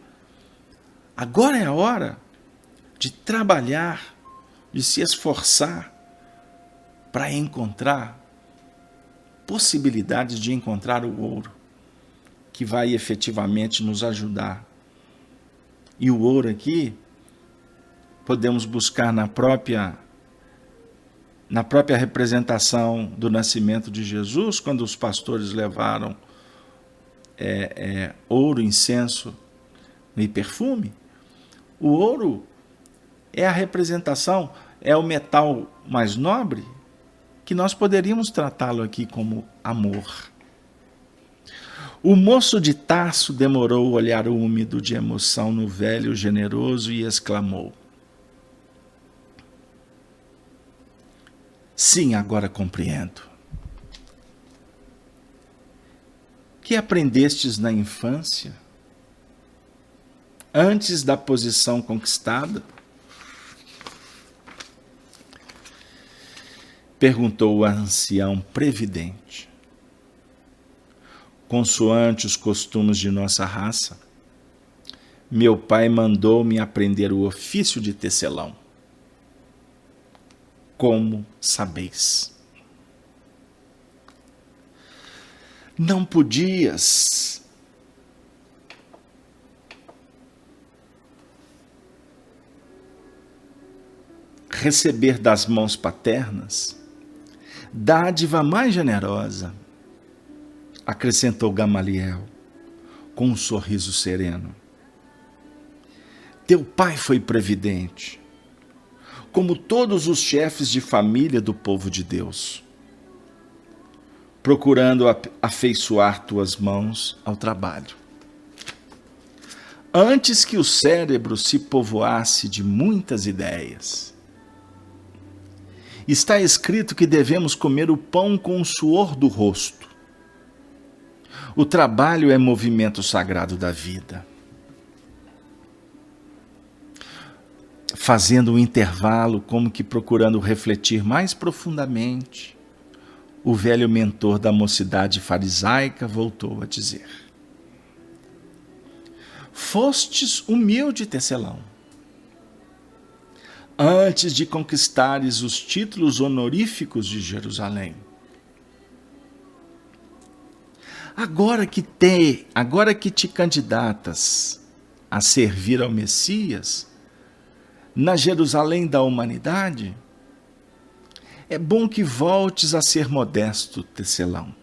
Agora é a hora de trabalhar, de se esforçar para encontrar possibilidades de encontrar o ouro que vai efetivamente nos ajudar. E o ouro aqui podemos buscar na própria representação do nascimento de Jesus, quando os pastores levaram ouro, incenso e perfume. O ouro é a representação, é o metal mais nobre, que nós poderíamos tratá-lo aqui como amor. O moço de Tarso demorou o olhar úmido de emoção no velho generoso e exclamou: sim, agora compreendo. Que aprendestes na infância, antes da posição conquistada? Perguntou o ancião previdente. Consoante os costumes de nossa raça, meu pai mandou-me aprender o ofício de tecelão. Como sabeis? Não podias receber das mãos paternas dádiva mais generosa, acrescentou Gamaliel com um sorriso sereno. Teu pai foi previdente, como todos os chefes de família do povo de Deus, procurando afeiçoar tuas mãos ao trabalho. Antes que o cérebro se povoasse de muitas ideias, está escrito que devemos comer o pão com o suor do rosto. O trabalho é movimento sagrado da vida. Fazendo um intervalo, como que procurando refletir mais profundamente, o velho mentor da mocidade farisaica voltou a dizer: fostes humilde tecelão. Antes de conquistares os títulos honoríficos de Jerusalém. Agora que te candidatas a servir ao Messias, na Jerusalém da humanidade, é bom que voltes a ser modesto tecelão.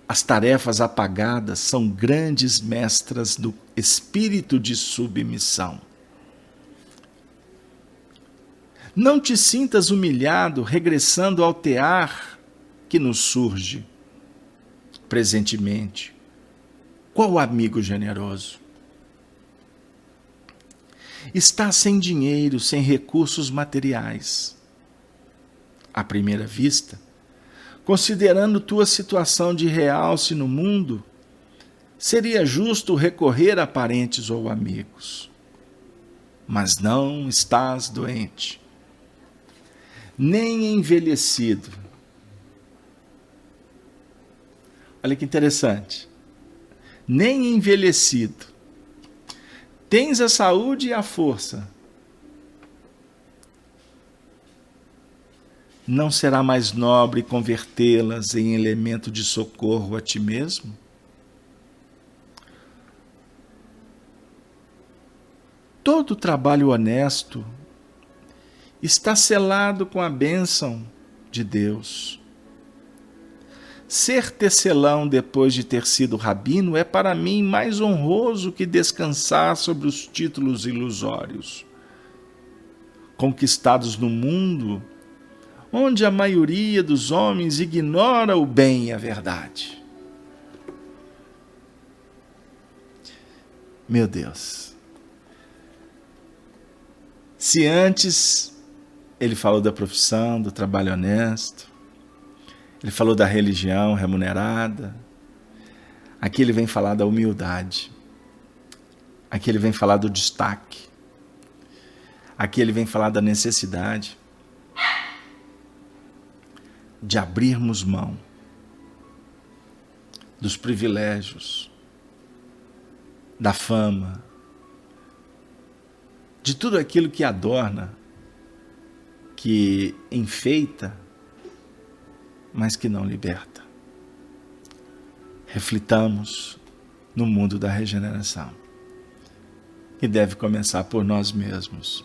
As tarefas apagadas são grandes mestras do espírito de submissão. Não te sintas humilhado regressando ao tear que nos surge presentemente. Qual amigo generoso? Está sem dinheiro, sem recursos materiais. À primeira vista, considerando tua situação de realce no mundo, seria justo recorrer a parentes ou amigos. Mas não estás doente, nem envelhecido. Olha que interessante. Nem envelhecido. Tens a saúde e a força. Não será mais nobre convertê-las em elemento de socorro a ti mesmo? Todo trabalho honesto está selado com a bênção de Deus. Ser tecelão depois de ter sido rabino é para mim mais honroso que descansar sobre os títulos ilusórios, conquistados no mundo, onde a maioria dos homens ignora o bem e a verdade. Meu Deus! Se antes ele falou da profissão, do trabalho honesto, ele falou da religião remunerada, aqui ele vem falar da humildade, aqui ele vem falar do destaque, aqui ele vem falar da necessidade de abrirmos mão dos privilégios, da fama, de tudo aquilo que adorna, que enfeita, mas que não liberta. Reflitamos no mundo da regeneração, que deve começar por nós mesmos.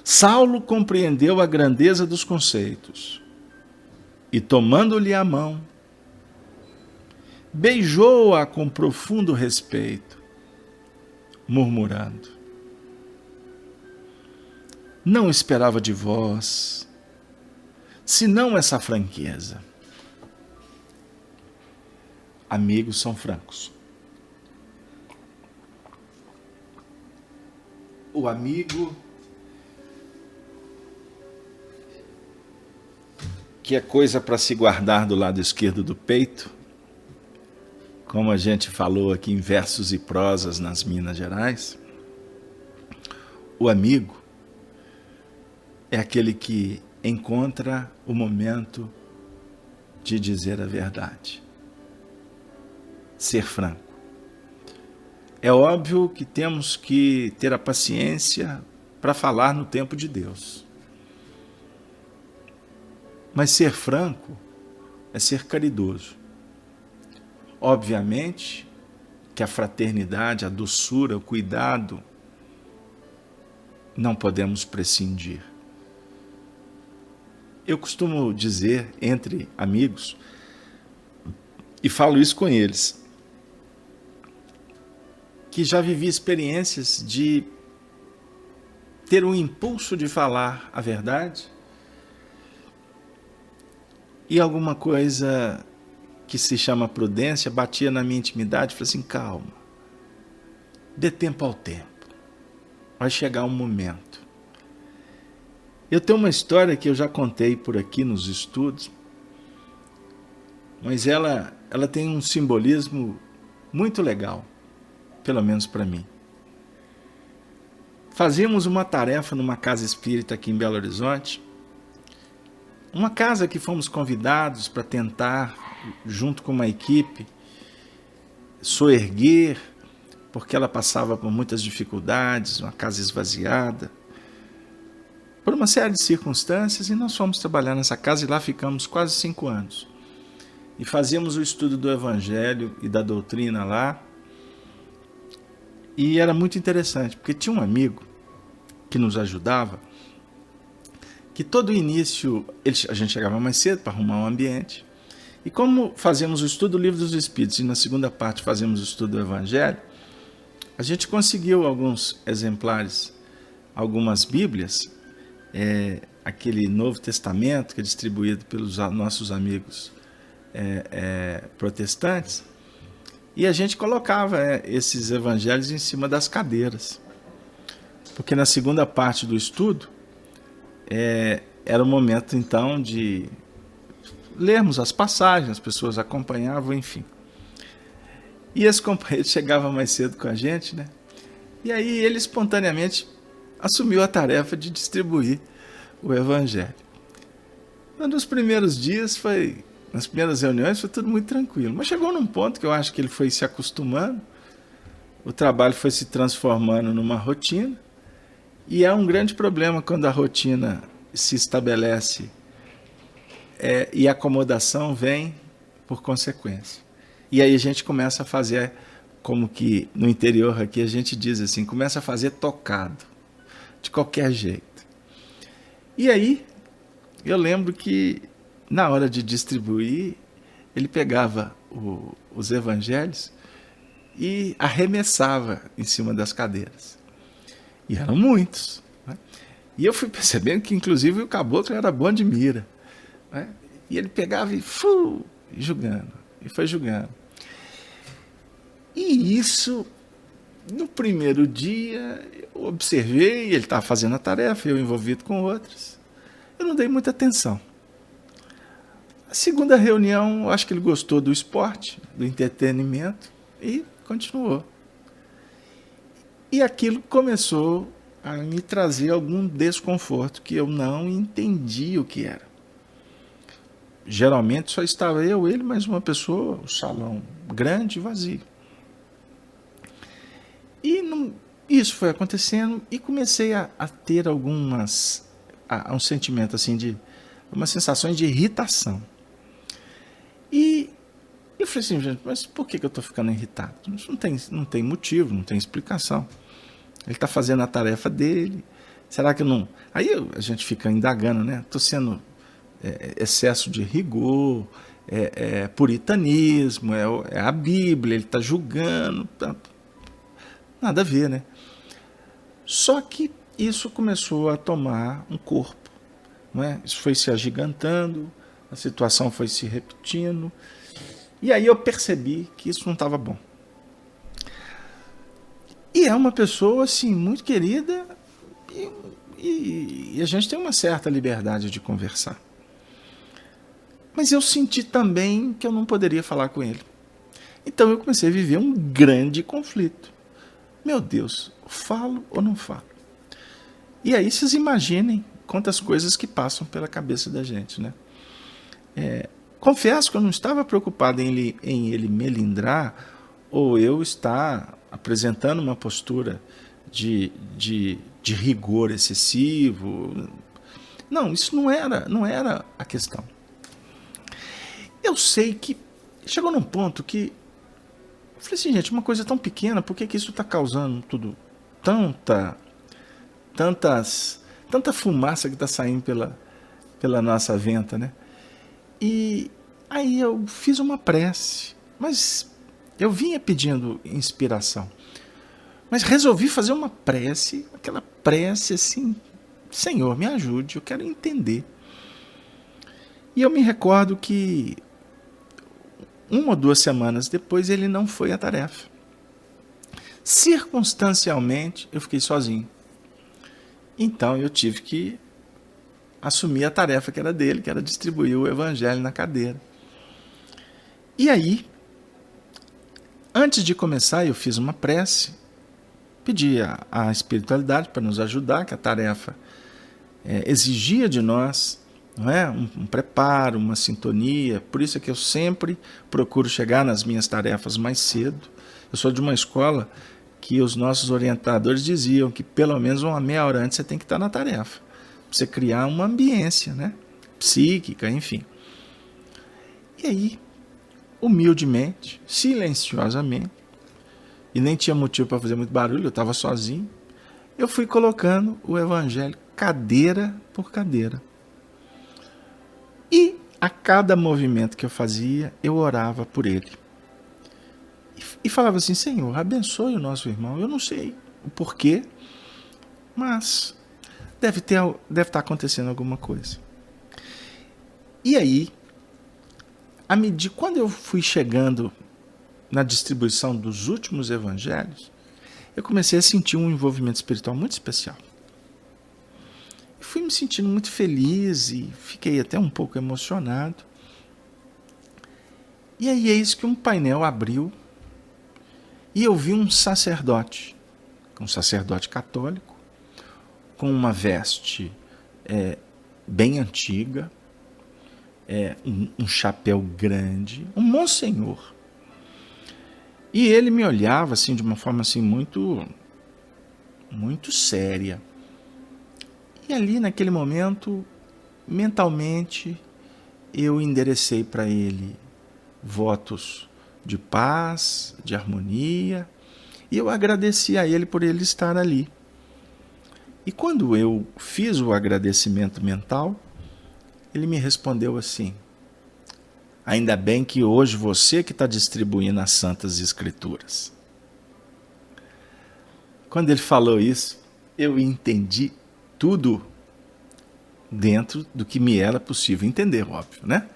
Saulo compreendeu a grandeza dos conceitos e, tomando-lhe a mão, beijou-a com profundo respeito, murmurando: não esperava de vós senão essa franqueza. Amigos são francos. O amigo que é coisa para se guardar do lado esquerdo do peito, como a gente falou aqui em Versos e Prosas nas Minas Gerais, o amigo é aquele que encontra o momento de dizer a verdade. Ser franco. É óbvio que temos que ter a paciência para falar no tempo de Deus. Mas ser franco é ser caridoso. Obviamente que a fraternidade, a doçura, o cuidado, não podemos prescindir. Eu costumo dizer entre amigos, e falo isso com eles, que já vivi experiências de ter um impulso de falar a verdade e alguma coisa que se chama prudência batia na minha intimidade e falei assim: calma, dê tempo ao tempo, vai chegar um momento. Eu tenho uma história que eu já contei por aqui nos estudos, mas ela tem um simbolismo muito legal, pelo menos para mim. Fazíamos uma tarefa numa casa espírita aqui em Belo Horizonte, uma casa que fomos convidados para tentar, junto com uma equipe, soerguer, porque ela passava por muitas dificuldades, uma casa esvaziada, por uma série de circunstâncias, e nós fomos trabalhar nessa casa e lá ficamos quase 5 anos. E fazíamos o estudo do Evangelho e da doutrina lá, e era muito interessante, porque tinha um amigo que nos ajudava, que todo início, a gente chegava mais cedo para arrumar um ambiente, e como fazíamos o estudo do Livro dos Espíritos e na segunda parte fazíamos o estudo do Evangelho, a gente conseguiu alguns exemplares, algumas Bíblias, aquele Novo Testamento que é distribuído pelos nossos amigos protestantes, e a gente colocava esses evangelhos em cima das cadeiras, porque na segunda parte do estudo era o momento então de lermos as passagens, as pessoas acompanhavam, enfim. E esse companheiro chegava mais cedo com a gente, né? E aí ele espontaneamente assumiu a tarefa de distribuir o evangelho. Nos primeiros dias nas primeiras reuniões foi tudo muito tranquilo, mas chegou num ponto que eu acho que ele foi se acostumando, o trabalho foi se transformando numa rotina, e é um grande problema quando a rotina se estabelece e a acomodação vem por consequência. E aí a gente começa a fazer, como que no interior aqui a gente diz assim, começa a fazer tocado, de qualquer jeito. E aí eu lembro que na hora de distribuir, ele pegava os evangelhos e arremessava em cima das cadeiras. E eram muitos, né? E eu fui percebendo que inclusive o caboclo era bom de mira, né? E ele pegava e julgando, e foi julgando. E isso, no primeiro dia, eu observei, ele estava fazendo a tarefa, eu envolvido com outras. Eu não dei muita atenção. A segunda reunião, eu acho que ele gostou do esporte, do entretenimento, e continuou. E aquilo começou a me trazer algum desconforto, que eu não entendi o que era. Geralmente só estava eu, ele, mais uma pessoa, o salão grande e vazio. E isso foi acontecendo e comecei a ter um sentimento assim de umas sensações de irritação. E eu falei assim, gente, mas por que eu estou ficando irritado? Não tem motivo, não tem explicação. Ele está fazendo a tarefa dele, será que não... Aí a gente fica indagando, né? Estou sendo excesso de rigor, puritanismo, é a Bíblia, ele está julgando, nada a ver, né? Só que isso começou a tomar um corpo, não é? Isso foi se agigantando, a situação foi se repetindo, e aí eu percebi que isso não estava bom. E é uma pessoa, assim, muito querida, e a gente tem uma certa liberdade de conversar. Mas eu senti também que eu não poderia falar com ele. Então eu comecei a viver um grande conflito. Meu Deus, falo ou não falo? E aí vocês imaginem quantas coisas que passam pela cabeça da gente, né? Confesso que eu não estava preocupado em ele melindrar ou eu estar apresentando uma postura de rigor excessivo. Não, isso não era a questão. Eu sei que chegou num ponto que eu falei assim, gente, uma coisa tão pequena, por que isso está causando tudo tanta fumaça que está saindo pela nossa venta, né? E aí eu fiz uma prece, mas eu vinha pedindo inspiração, mas resolvi fazer uma prece, aquela prece assim, Senhor, me ajude, eu quero entender. E eu me recordo que 1 ou 2 semanas depois ele não foi à tarefa. Circunstancialmente eu fiquei sozinho. Então eu tive que assumir a tarefa que era dele, que era distribuir o evangelho na cadeira. E aí, antes de começar, eu fiz uma prece, pedi a espiritualidade para nos ajudar, que a tarefa exigia de nós, não é? Um preparo, uma sintonia. Por isso é que eu sempre procuro chegar nas minhas tarefas mais cedo, Eu sou de uma escola que os nossos orientadores diziam que pelo menos uma meia hora antes você tem que estar na tarefa. Pra você criar uma ambiência, né? Psíquica, enfim. E aí, humildemente, silenciosamente, e nem tinha motivo para fazer muito barulho, eu estava sozinho, eu fui colocando o evangelho cadeira por cadeira. E a cada movimento que eu fazia, eu orava por ele. E falava assim: Senhor, abençoe o nosso irmão. Eu não sei o porquê, mas deve estar acontecendo alguma coisa. E aí, quando eu fui chegando na distribuição dos últimos evangelhos, eu comecei a sentir um envolvimento espiritual muito especial. E fui me sentindo muito feliz e fiquei até um pouco emocionado. E aí eis que um painel abriu e eu vi um sacerdote católico, com uma veste bem antiga, um chapéu grande, um monsenhor. E ele me olhava assim de uma forma assim muito, muito séria. E ali naquele momento, mentalmente, eu enderecei para ele votos de paz, de harmonia, e eu agradeci a ele por ele estar ali. E quando eu fiz o agradecimento mental, ele me respondeu assim: ainda bem que hoje você que está distribuindo as Santas Escrituras. Quando ele falou isso, eu entendi tudo dentro do que me era possível entender, óbvio, né?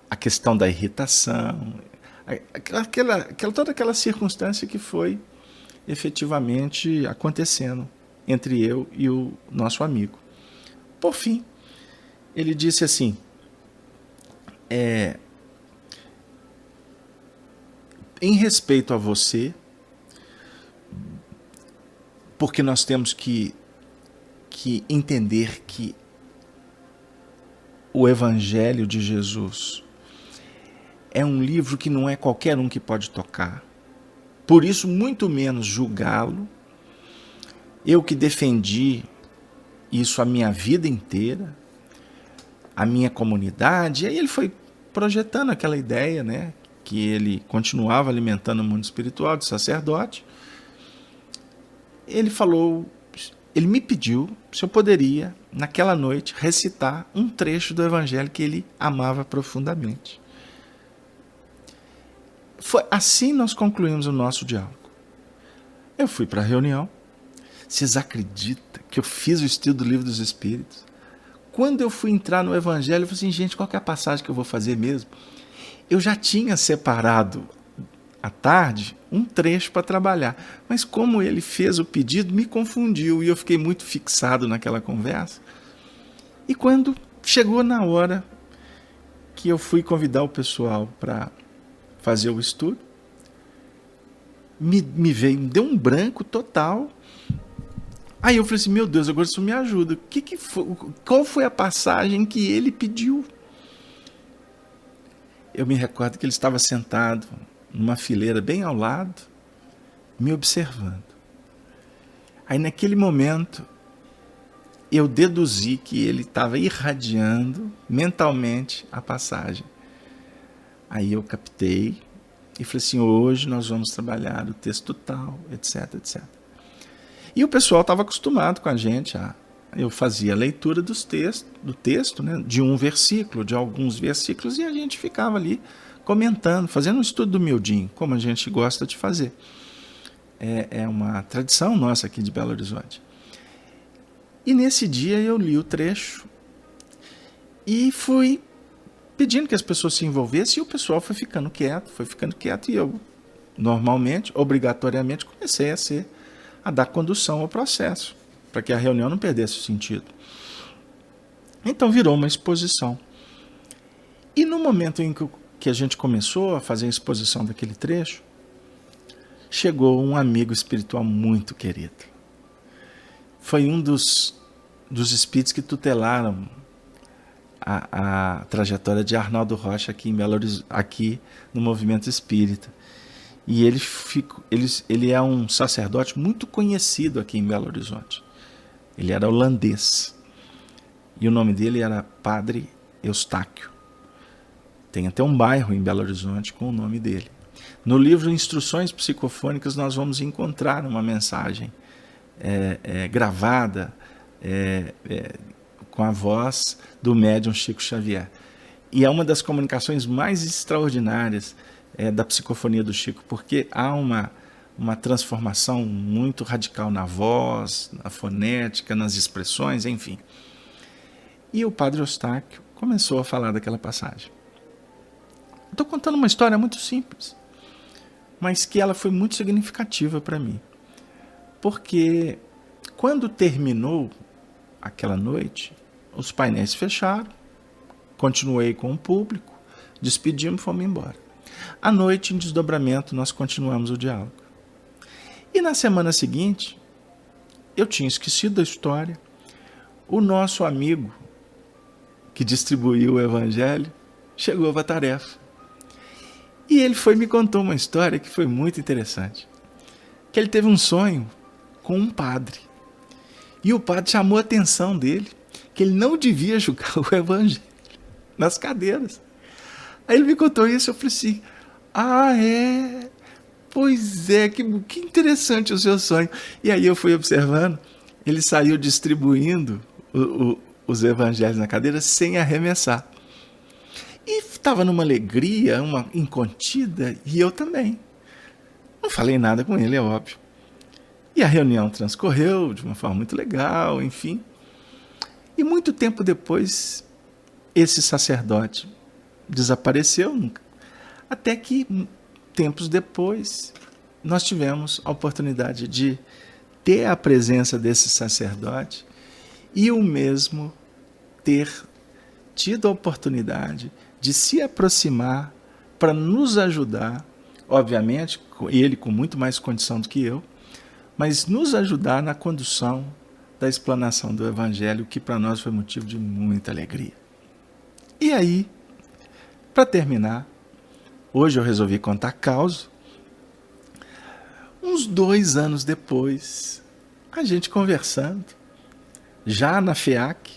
A questão da irritação, toda aquela circunstância que foi efetivamente acontecendo entre eu e o nosso amigo. Por fim, ele disse assim: em respeito a você, porque nós temos que entender que o Evangelho de Jesus é um livro que não é qualquer um que pode tocar. Por isso, muito menos julgá-lo. Eu que defendi isso a minha vida inteira, a minha comunidade, e aí ele foi projetando aquela ideia, né, que ele continuava alimentando o mundo espiritual de sacerdote. Ele me pediu se eu poderia, naquela noite, recitar um trecho do Evangelho que ele amava profundamente. Foi assim nós concluímos o nosso diálogo. Eu fui para a reunião. Vocês acreditam que eu fiz o estudo do Livro dos Espíritos? Quando eu fui entrar no Evangelho, eu falei assim: gente, qual que é a passagem que eu vou fazer mesmo? Eu já tinha separado à tarde um trecho para trabalhar, mas como ele fez o pedido, me confundiu e eu fiquei muito fixado naquela conversa. E quando chegou na hora que eu fui convidar o pessoal para fazer o estudo, me deu um branco total. Aí eu falei assim: meu Deus, agora isso me ajuda. Qual foi a passagem que ele pediu? Eu me recordo que ele estava sentado numa fileira bem ao lado, me observando. Aí naquele momento, eu deduzi que ele estava irradiando mentalmente a passagem. Aí eu captei e falei assim: hoje nós vamos trabalhar o texto tal, etc, etc. E o pessoal estava acostumado com a gente. Eu fazia a leitura do texto, né, de um versículo, de alguns versículos, e a gente ficava ali comentando, fazendo um estudo do miudinho, como a gente gosta de fazer. É uma tradição nossa aqui de Belo Horizonte. E nesse dia eu li o trecho e fui pedindo que as pessoas se envolvessem, e o pessoal foi ficando quieto, e eu, normalmente, obrigatoriamente, comecei a dar condução ao processo, para que a reunião não perdesse o sentido. Então virou uma exposição. E no momento em que a gente começou a fazer a exposição daquele trecho, chegou um amigo espiritual muito querido. Foi um dos espíritos que tutelaram a trajetória de Arnaldo Rocha aqui no movimento espírita. E ele é um sacerdote muito conhecido aqui em Belo Horizonte. Ele era holandês. E o nome dele era Padre Eustáquio. Tem até um bairro em Belo Horizonte com o nome dele. No livro Instruções Psicofônicas nós vamos encontrar uma mensagem gravada com a voz do médium Chico Xavier. E é uma das comunicações mais extraordinárias da psicofonia do Chico, porque há uma transformação muito radical na voz, na fonética, nas expressões, enfim. E o Padre Eustáquio começou a falar daquela passagem. Estou contando uma história muito simples, mas que ela foi muito significativa para mim. Porque quando terminou aquela noite, os painéis fecharam, continuei com o público, despedimos e fomos embora. À noite, em desdobramento, nós continuamos o diálogo. E na semana seguinte, eu tinha esquecido da história, o nosso amigo que distribuiu o evangelho chegou para a tarefa. E ele me contou uma história que foi muito interessante. Que ele teve um sonho com um padre. E o padre chamou a atenção dele que ele não devia julgar o evangelho nas cadeiras. Aí ele me contou isso, eu falei assim, pois é, que interessante o seu sonho. E aí eu fui observando, ele saiu distribuindo os evangelhos na cadeira sem arremessar. E estava numa alegria, uma incontida, e eu também. Não falei nada com ele, é óbvio. E a reunião transcorreu de uma forma muito legal, enfim. E muito tempo depois, esse sacerdote desapareceu, até que, tempos depois, nós tivemos a oportunidade de ter a presença desse sacerdote e o mesmo ter tido a oportunidade de se aproximar para nos ajudar, obviamente, ele com muito mais condição do que eu, mas nos ajudar na condução da explanação do Evangelho, que para nós foi motivo de muita alegria. E aí, para terminar, hoje eu resolvi contar caos. Uns 2 anos depois, a gente conversando, já na FEAC,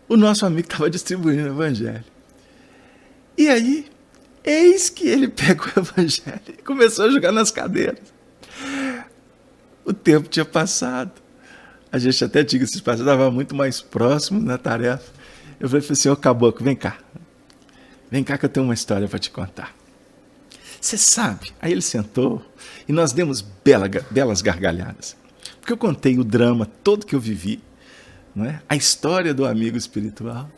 o nosso amigo estava distribuindo o Evangelho. E aí, eis que ele pega o Evangelho e começou a jogar nas cadeiras. O tempo tinha passado. A gente até tinha esse espaço, estava muito mais próximo na tarefa. Eu falei assim, caboclo, vem cá. Vem cá que eu tenho uma história para te contar. Você sabe? Aí ele sentou e nós demos belas gargalhadas. Porque eu contei o drama todo que eu vivi, não é? A história do amigo espiritual.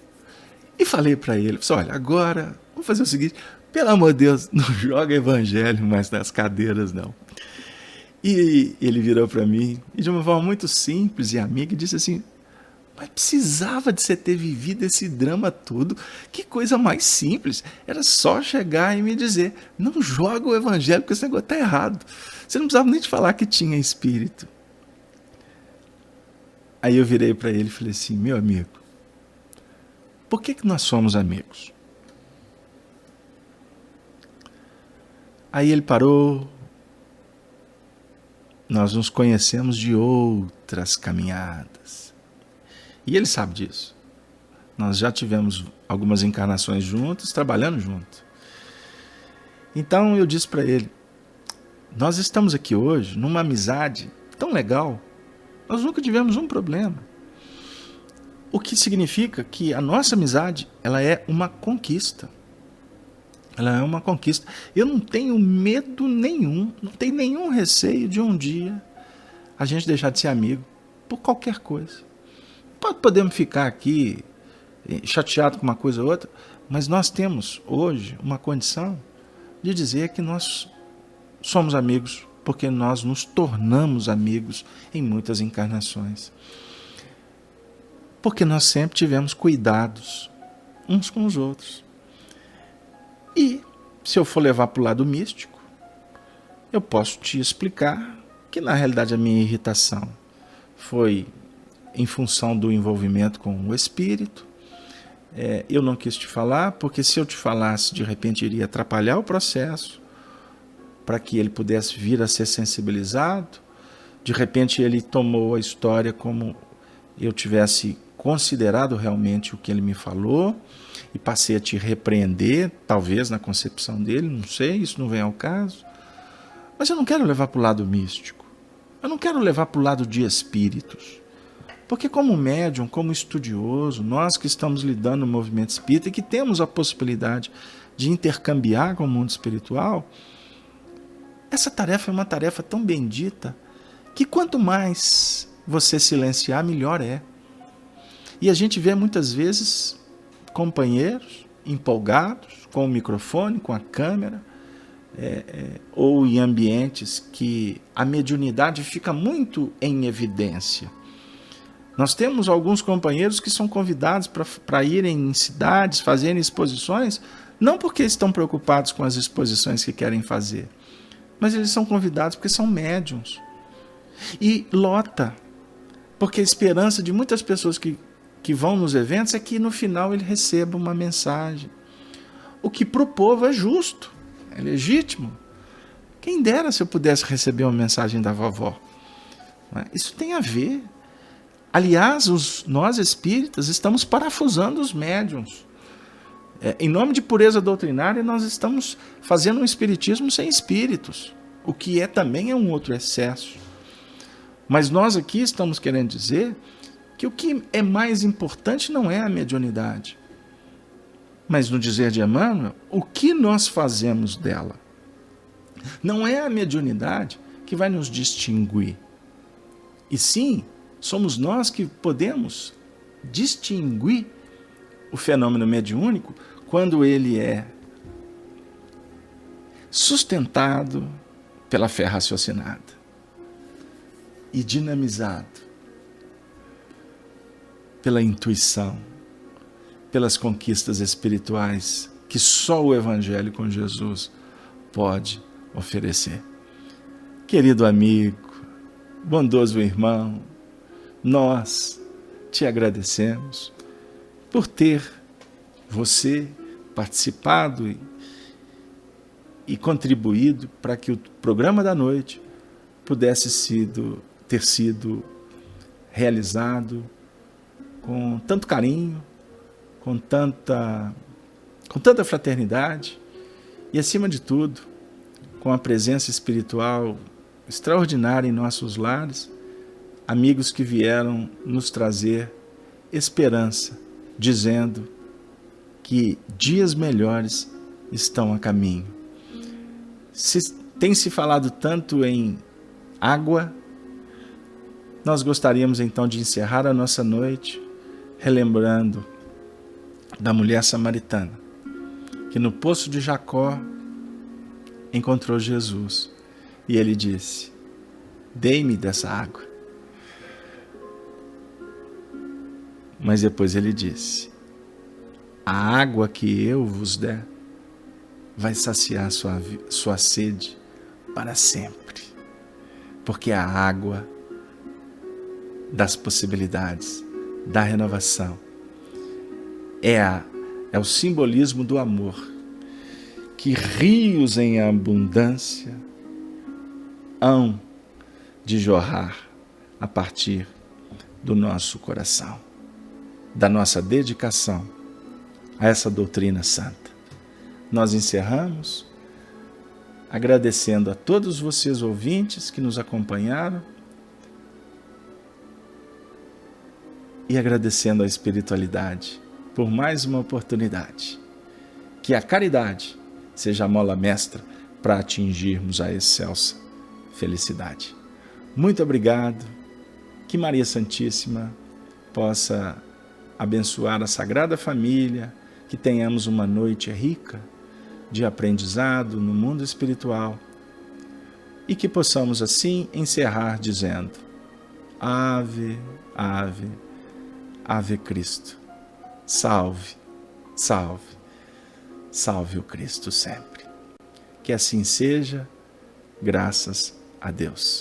E falei para ele, olha, agora vamos fazer o seguinte, pelo amor de Deus, não joga evangelho mais nas cadeiras, não. E ele virou para mim, e de uma forma muito simples e amiga, e disse assim, mas precisava de você ter vivido esse drama todo, que coisa mais simples, era só chegar e me dizer, não joga o evangelho, porque esse negócio está errado. Você não precisava nem te falar que tinha espírito. Aí eu virei para ele e falei assim, meu amigo, por que nós somos amigos? Aí ele parou, nós nos conhecemos de outras caminhadas. E ele sabe disso. Nós já tivemos algumas encarnações juntos, trabalhando juntos. Então eu disse para ele, nós estamos aqui hoje numa amizade tão legal, nós nunca tivemos um problema. O que significa que a nossa amizade, ela é uma conquista. Ela é uma conquista. Eu não tenho medo nenhum, não tenho nenhum receio de um dia a gente deixar de ser amigo por qualquer coisa. Podemos ficar aqui chateado com uma coisa ou outra, mas nós temos hoje uma condição de dizer que nós somos amigos, porque nós nos tornamos amigos em muitas encarnações. Porque nós sempre tivemos cuidados uns com os outros. E, se eu for levar para o lado místico, eu posso te explicar que, na realidade, a minha irritação foi em função do envolvimento com o espírito. Eu não quis te falar, porque se eu te falasse, de repente, iria atrapalhar o processo. para que ele pudesse vir a ser sensibilizado. De repente ele tomou a história como eu tivesse considerado realmente o que ele me falou e passei a te repreender, talvez na concepção dele, não sei, isso não vem ao caso. Mas eu não quero levar para o lado místico, eu não quero levar para o lado de espíritos, porque como médium, como estudioso, nós que estamos lidando no movimento espírita e que temos a possibilidade de intercambiar com o mundo espiritual, essa tarefa é uma tarefa tão bendita que quanto mais você silenciar, melhor é. E a gente vê muitas vezes companheiros empolgados com o microfone, com a câmera, ou em ambientes que a mediunidade fica muito em evidência. Nós temos alguns companheiros que são convidados para irem em cidades, fazerem exposições, não porque estão preocupados com as exposições que querem fazer, mas eles são convidados porque são médiuns. E lota, porque a esperança de muitas pessoas que vão nos eventos é que no final ele receba uma mensagem. O que para o povo é justo, é legítimo. Quem dera se eu pudesse receber uma mensagem da vovó. Isso tem a ver. Aliás, nós espíritas estamos parafusando os médiuns. Em nome de pureza doutrinária, nós estamos fazendo um espiritismo sem espíritos, o que também é um outro excesso. Mas nós aqui estamos querendo dizer que o que é mais importante não é a mediunidade, mas no dizer de Emmanuel, o que nós fazemos dela. Não é a mediunidade que vai nos distinguir, e sim, somos nós que podemos distinguir o fenômeno mediúnico quando ele é sustentado pela fé raciocinada e dinamizado pela intuição, pelas conquistas espirituais que só o Evangelho com Jesus pode oferecer. Querido amigo, bondoso irmão, nós te agradecemos por ter você participado e contribuído para que o programa da noite pudesse ter sido realizado com tanto carinho, com tanta fraternidade e, acima de tudo, com a presença espiritual extraordinária em nossos lares, amigos que vieram nos trazer esperança, dizendo que dias melhores estão a caminho. Tem se falado tanto em água, nós gostaríamos então de encerrar a nossa noite relembrando da mulher samaritana, que no poço de Jacó encontrou Jesus e ele disse: dei-me dessa água. Mas depois ele disse: a água que eu vos der vai saciar sua sede para sempre, porque a água das possibilidades, da renovação, é o simbolismo do amor, que rios em abundância hão de jorrar a partir do nosso coração, da nossa dedicação a essa doutrina santa. Nós encerramos agradecendo a todos vocês ouvintes que nos acompanharam e agradecendo a espiritualidade por mais uma oportunidade. Que a caridade seja a mola mestra para atingirmos a excelsa felicidade. Muito obrigado. Que Maria Santíssima possa abençoar a Sagrada Família, que tenhamos uma noite rica de aprendizado no mundo espiritual e que possamos assim encerrar dizendo: Ave, Ave, Ave Cristo. Salve, salve, salve o Cristo sempre. Que assim seja, graças a Deus.